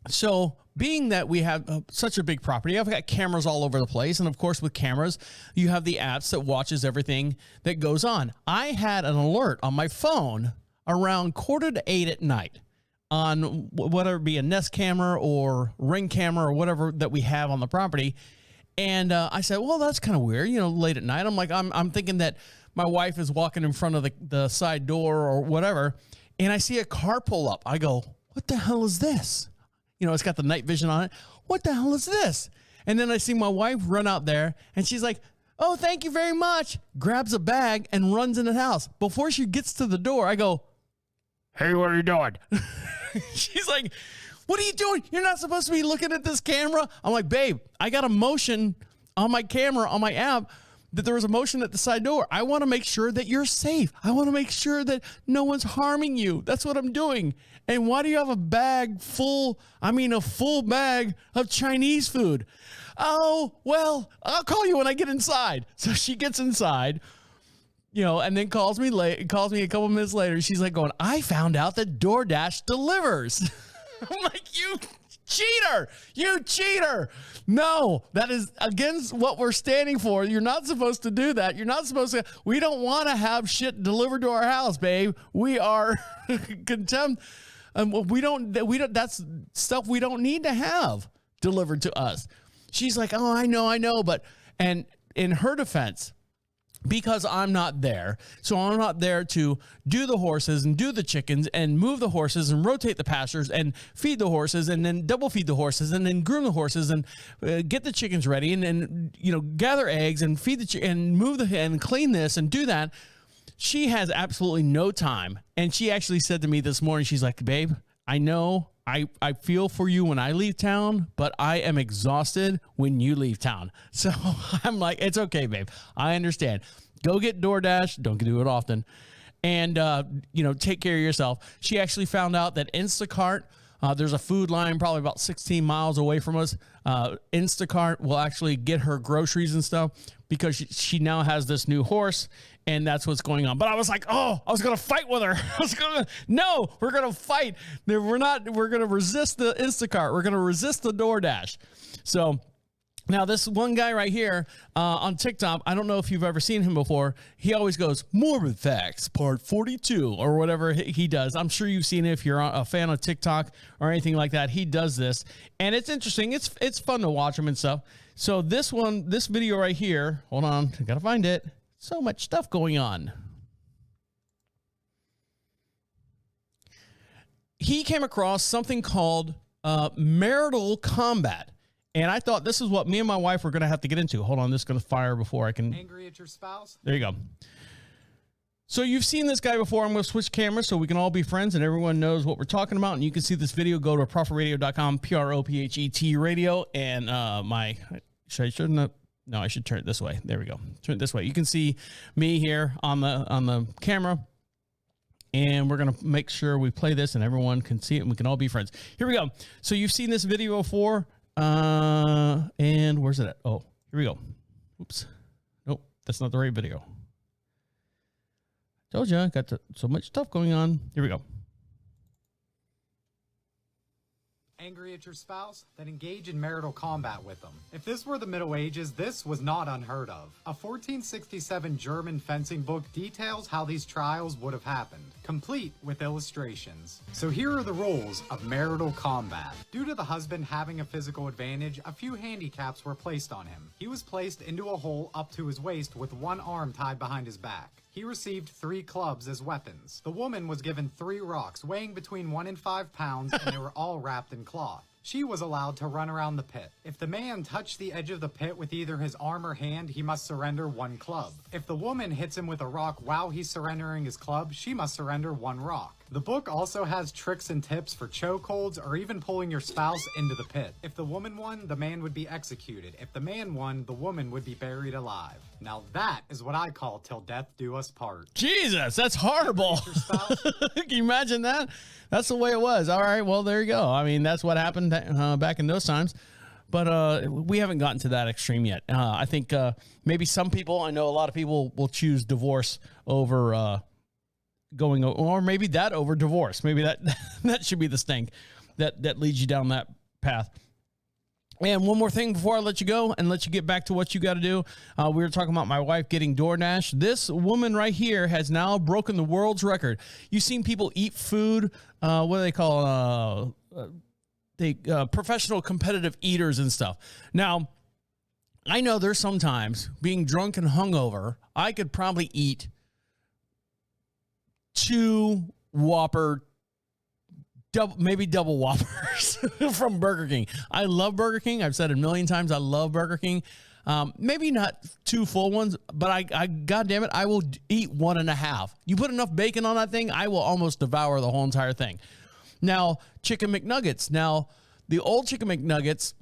[SPEAKER 6] So being that we have such a big property, I've got cameras all over the place. And of course, with cameras, you have the apps that watches everything that goes on. I had an alert on my phone around 7:45 at night on whether it be a Nest camera or Ring camera or whatever that we have on the property. And I said, well, that's kind of weird, late at night. I'm like, I'm thinking that my wife is walking in front of the side door or whatever. And I see a car pull up. I go, what the hell is this? It's got the night vision on it. What the hell is this? And then I see my wife run out there, and she's like, oh, thank you very much. Grabs a bag and runs in the house. Before she gets to the door, I go, hey, what are you doing? She's like, what are you doing? You're not supposed to be looking at this camera. I'm like, babe, I got a motion on my camera, on my app, that there was a motion at the side door. I want to make sure that you're safe. I want to make sure that no one's harming you. That's what I'm doing. And why do you have a full bag of Chinese food? Oh, well, I'll call you when I get inside. So she gets inside, and then calls me a couple minutes later. She's like going, I found out that DoorDash delivers. I'm like, you cheater. No, that is against what we're standing for. You're not supposed to do that. You're not supposed to. We don't want to have shit delivered to our house, babe. We are contempt We don't. That's stuff we don't need to have delivered to us. She's like, oh, I know, but and in her defense, because I'm not there. So I'm not there to do the horses and do the chickens and move the horses and rotate the pastures and feed the horses and then double feed the horses and then groom the horses and get the chickens ready and then, gather eggs and feed and move and clean this and do that. She has absolutely no time. And she actually said to me this morning, she's like, babe, I know I feel for you when I leave town, but I am exhausted when you leave town. So I'm like, it's okay, babe. I understand. Go get DoorDash. Don't do it often. And, take care of yourself. She actually found out that Instacart, there's a food line probably about 16 miles away from us. Instacart will actually get her groceries and stuff because she now has this new horse. And that's what's going on. But I was like, oh, I was going to fight with her. We're going to fight. We're going to resist the Instacart. We're going to resist the DoorDash. So now this one guy right here on TikTok, I don't know if you've ever seen him before. He always goes, Morbid Facts, part 42, or whatever he does. I'm sure you've seen it if you're a fan of TikTok or anything like that. He does this. And it's interesting. It's fun to watch him and stuff. So this video right here, hold on, I got to find it. So much stuff going on. He came across something called marital combat. And I thought this is what me and my wife were going to have to get into. Hold on, this is going to fire before I can.
[SPEAKER 7] Angry at your spouse?
[SPEAKER 6] There you go. So you've seen this guy before. I'm going to switch cameras so we can all be friends and everyone knows what we're talking about. And you can see this video. Go to prophetradio.com, PROPHET radio. And No, I should turn it this way. There we go. Turn it this way. You can see me here on the camera. And we're going to make sure we play this and everyone can see it and we can all be friends. Here we go. So you've seen this video before. And where's it at? Oh, here we go. Oops. Nope, that's not the right video. Told you, I got so much stuff going on. Here we go.
[SPEAKER 7] Angry at your spouse? Then engage in marital combat with them. If this were the Middle Ages, this was not unheard of. A 1467 German fencing book details how these trials would have happened, complete with illustrations. So here are the rules of marital combat. Due to the husband having a physical advantage, a few handicaps were placed on him. He was placed into a hole up to his waist with one arm tied behind his back. He received 3 clubs as weapons. The woman was given 3 rocks weighing between 1 and 5 pounds, and they were all wrapped in cloth. She was allowed to run around the pit. If the man touched the edge of the pit with either his arm or hand, he must surrender 1 club. If the woman hits him with a rock while he's surrendering his club, she must surrender 1 rock. The book also has tricks and tips for chokeholds or even pulling your spouse into the pit. If the woman won, the man would be executed. If the man won, the woman would be buried alive. Now that is what I call till death do us part.
[SPEAKER 6] Jesus, that's horrible. Can you imagine that? That's the way it was. All right, well, there you go. I mean, that's what happened back in those times. But we haven't gotten to that extreme yet. I think maybe some people, I know a lot of people will choose divorce over going, or maybe that over divorce. Maybe that should be the stink that leads you down that path. And one more thing before I let you go and let you get back to what you got to do. We were talking about my wife getting DoorDash. This woman right here has now broken the world's record. You've seen people eat food. What do they call professional competitive eaters and stuff. Now, I know there's sometimes being drunk and hungover, I could probably eat 2 Whopper, maybe double Whoppers from Burger King. I love Burger King. I've said it a million times. I love Burger King. Maybe not 2 full ones, but I goddamn it, I will eat 1.5. You put enough bacon on that thing, I will almost devour the whole entire thing. Now, chicken McNuggets. Now, the old chicken McNuggets,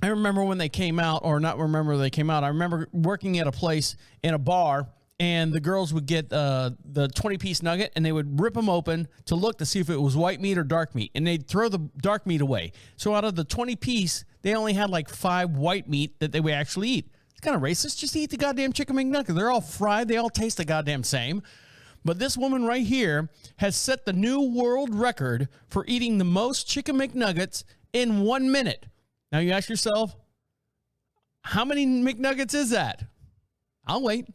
[SPEAKER 6] I remember when they came out, or not remember they came out. I remember working at a place in a bar, and the girls would get the 20-piece nugget, and they would rip them open to look to see if it was white meat or dark meat, and they'd throw the dark meat away. So out of the 20-piece, they only had like 5 white meat that they would actually eat. It's kind of racist. Just eat the goddamn chicken McNugget. They're all fried. They all taste the goddamn same. But this woman right here has set the new world record for eating the most chicken McNuggets in 1 minute. Now you ask yourself, how many McNuggets is that? I'll wait.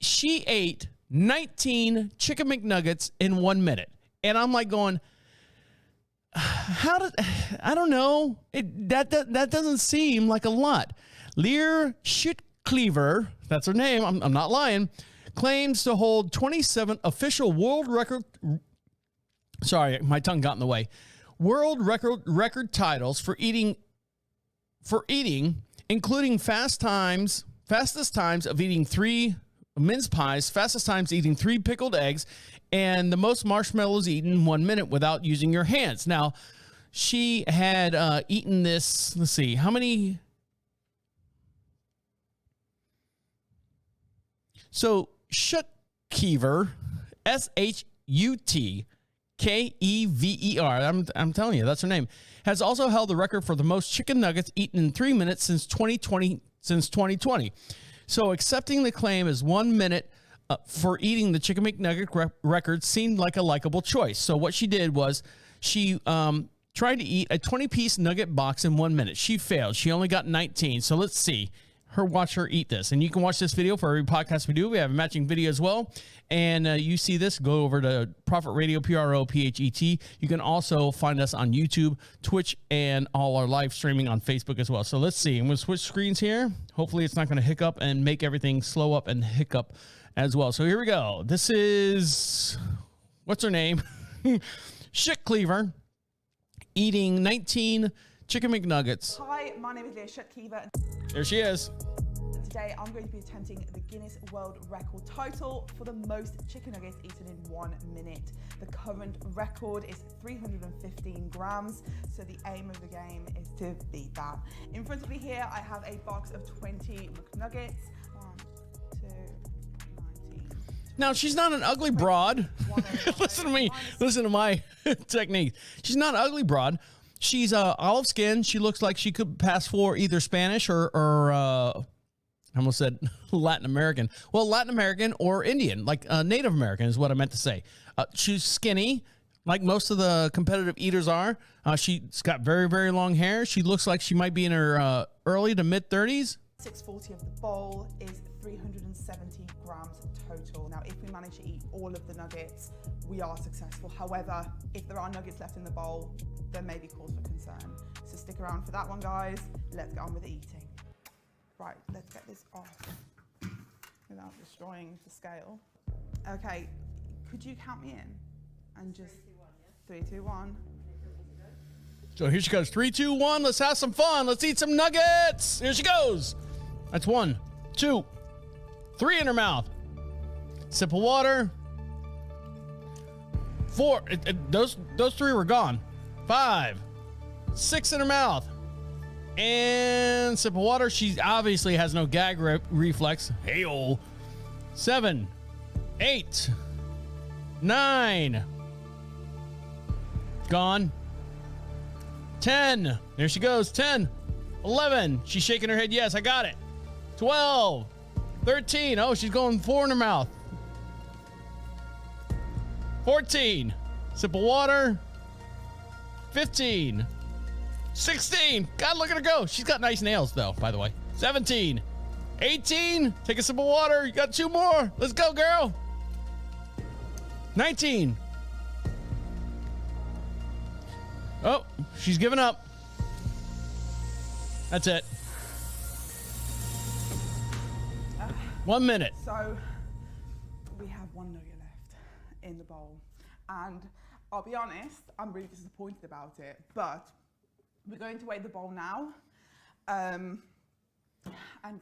[SPEAKER 6] She ate 19 chicken McNuggets in 1 minute. And I'm like going, I don't know. That doesn't seem like a lot. Lear Shitcleaver, that's her name, I'm not lying, claims to hold 27 official world record. Sorry, my tongue got in the way. World record titles for eating, including fastest times of eating 3 mince pies, fastest times eating 3 pickled eggs, and the most marshmallows eaten in 1 minute without using your hands. Now, she had eaten this. Let's see, how many? So Shutkever, Shutkever, I'm telling you, that's her name, has also held the record for the most chicken nuggets eaten in 3 minutes since 2020. So accepting the claim as 1 minute for eating the chicken McNugget record seemed like a likable choice. So what she did was she tried to eat a 20-piece nugget box in 1 minute. She failed. She only got 19. So let's see. Watch her eat this. And you can watch this video for every podcast we do. We have a matching video as well. And you see this, go over to Prophet Radio, PROPHET. You can also find us on YouTube, Twitch, and all our live streaming on Facebook as well. So let's see. I'm going to switch screens here. Hopefully it's not going to hiccup and make everything slow up and hiccup as well. So here we go. This is, what's her name? Shitcleaver eating 19 chicken McNuggets.
[SPEAKER 8] Hi, my name is Leah Shutkever.
[SPEAKER 6] There she is.
[SPEAKER 8] Today I'm going to be attempting the Guinness World Record title for the most chicken nuggets eaten in 1 minute. The current record is 315 grams, so the aim of the game is to beat that. In front of me here I have a box of 20 McNuggets. 1, 2, 19.
[SPEAKER 6] Now, she's not an ugly broad. Listen to me. Listen to my technique. She's not an ugly broad. She's olive skin. She looks like she could pass for either Spanish or I almost said Latin American. Well, Latin American or Indian, like Native American is what I meant to say. She's skinny, like most of the competitive eaters are. She's got very, very long hair. She looks like she might be in her early to mid 30s.
[SPEAKER 8] 640 of the bowl is 370 grams total. Now, if we manage to eat all of the nuggets, we are successful. However, if there are nuggets left in the bowl, there may be cause for concern. So stick around for that one, guys. Let's get on with the eating. Right, let's get this off without destroying the scale. Okay, could you count me in? And just 3, 2, 1.
[SPEAKER 6] So here she goes. 3, 2, 1. Let's have some fun. Let's eat some nuggets. Here she goes. That's 1, 2, 3 in her mouth. Sip of water. 4. Those 3 were gone. 5, 6 in her mouth. And sip of water. She obviously has no gag reflex. Hey-oh. 7, 8, 9. Gone. 10. There she goes. 10, 11. She's shaking her head. Yes, I got it. 12, 13. Oh, she's going 4 in her mouth. 14. Sip of water. 15. 16. God, look at her go. She's got nice nails, though, by the way. 17. 18. Take a sip of water. You got 2 more. Let's go, girl. 19. Oh, she's giving up. That's it. 1 minute.
[SPEAKER 8] So we have 1 nugget left in the bowl. And I'll be honest, I'm really disappointed about it. But we're going to weigh the bowl now and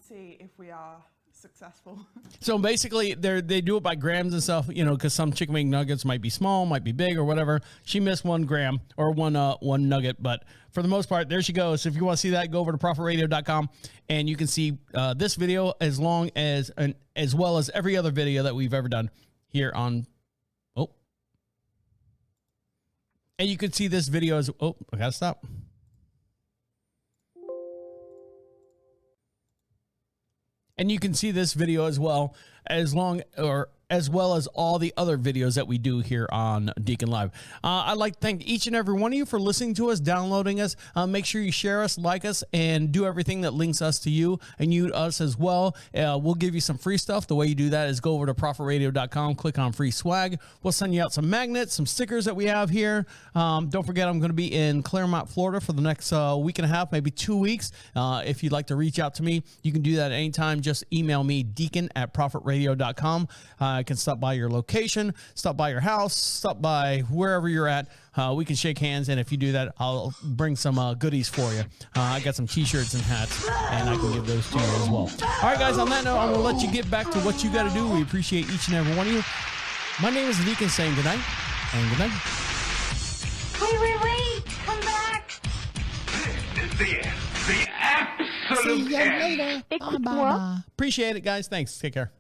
[SPEAKER 8] see if we are successful.
[SPEAKER 6] So basically, they do it by grams and stuff, you know, because some chicken McNuggets might be small, might be big, or whatever. She missed 1 gram or one nugget, but for the most part, there she goes. So if you want to see that, go over to ProphetRadio.com, and you can see this video as well as every other video that we've ever done here on. Oh, and you can see this video as. Oh, I gotta stop. And you can see this video as well as well as all the other videos that we do here on Deacon Live. I'd like to thank each and every one of you for listening to us, downloading us. Make sure you share us, like us, and do everything that links us to you and you to us as well. We'll give you some free stuff. The way you do that is go over to ProfitRadio.com, click on free swag. We'll send you out some magnets, some stickers that we have here. Don't forget, I'm going to be in Claremont, Florida for the next week and a half, maybe 2 weeks. If you'd like to reach out to me, you can do that anytime. Just email me, deacon@ProfitRadio.com. I can stop by your location, stop by your house, stop by wherever you're at. We can shake hands, and if you do that, I'll bring some goodies for you. I got some t-shirts and hats, and I can give those to you as well. All right, guys, on that note, I'm going to let you get back to what you got to do. We appreciate each and every one of you. My name is Deacon, saying good night, and good night.
[SPEAKER 9] Wait, come back.
[SPEAKER 5] The absolute
[SPEAKER 6] See you later. Bye-bye. Appreciate it, guys. Thanks. Take care.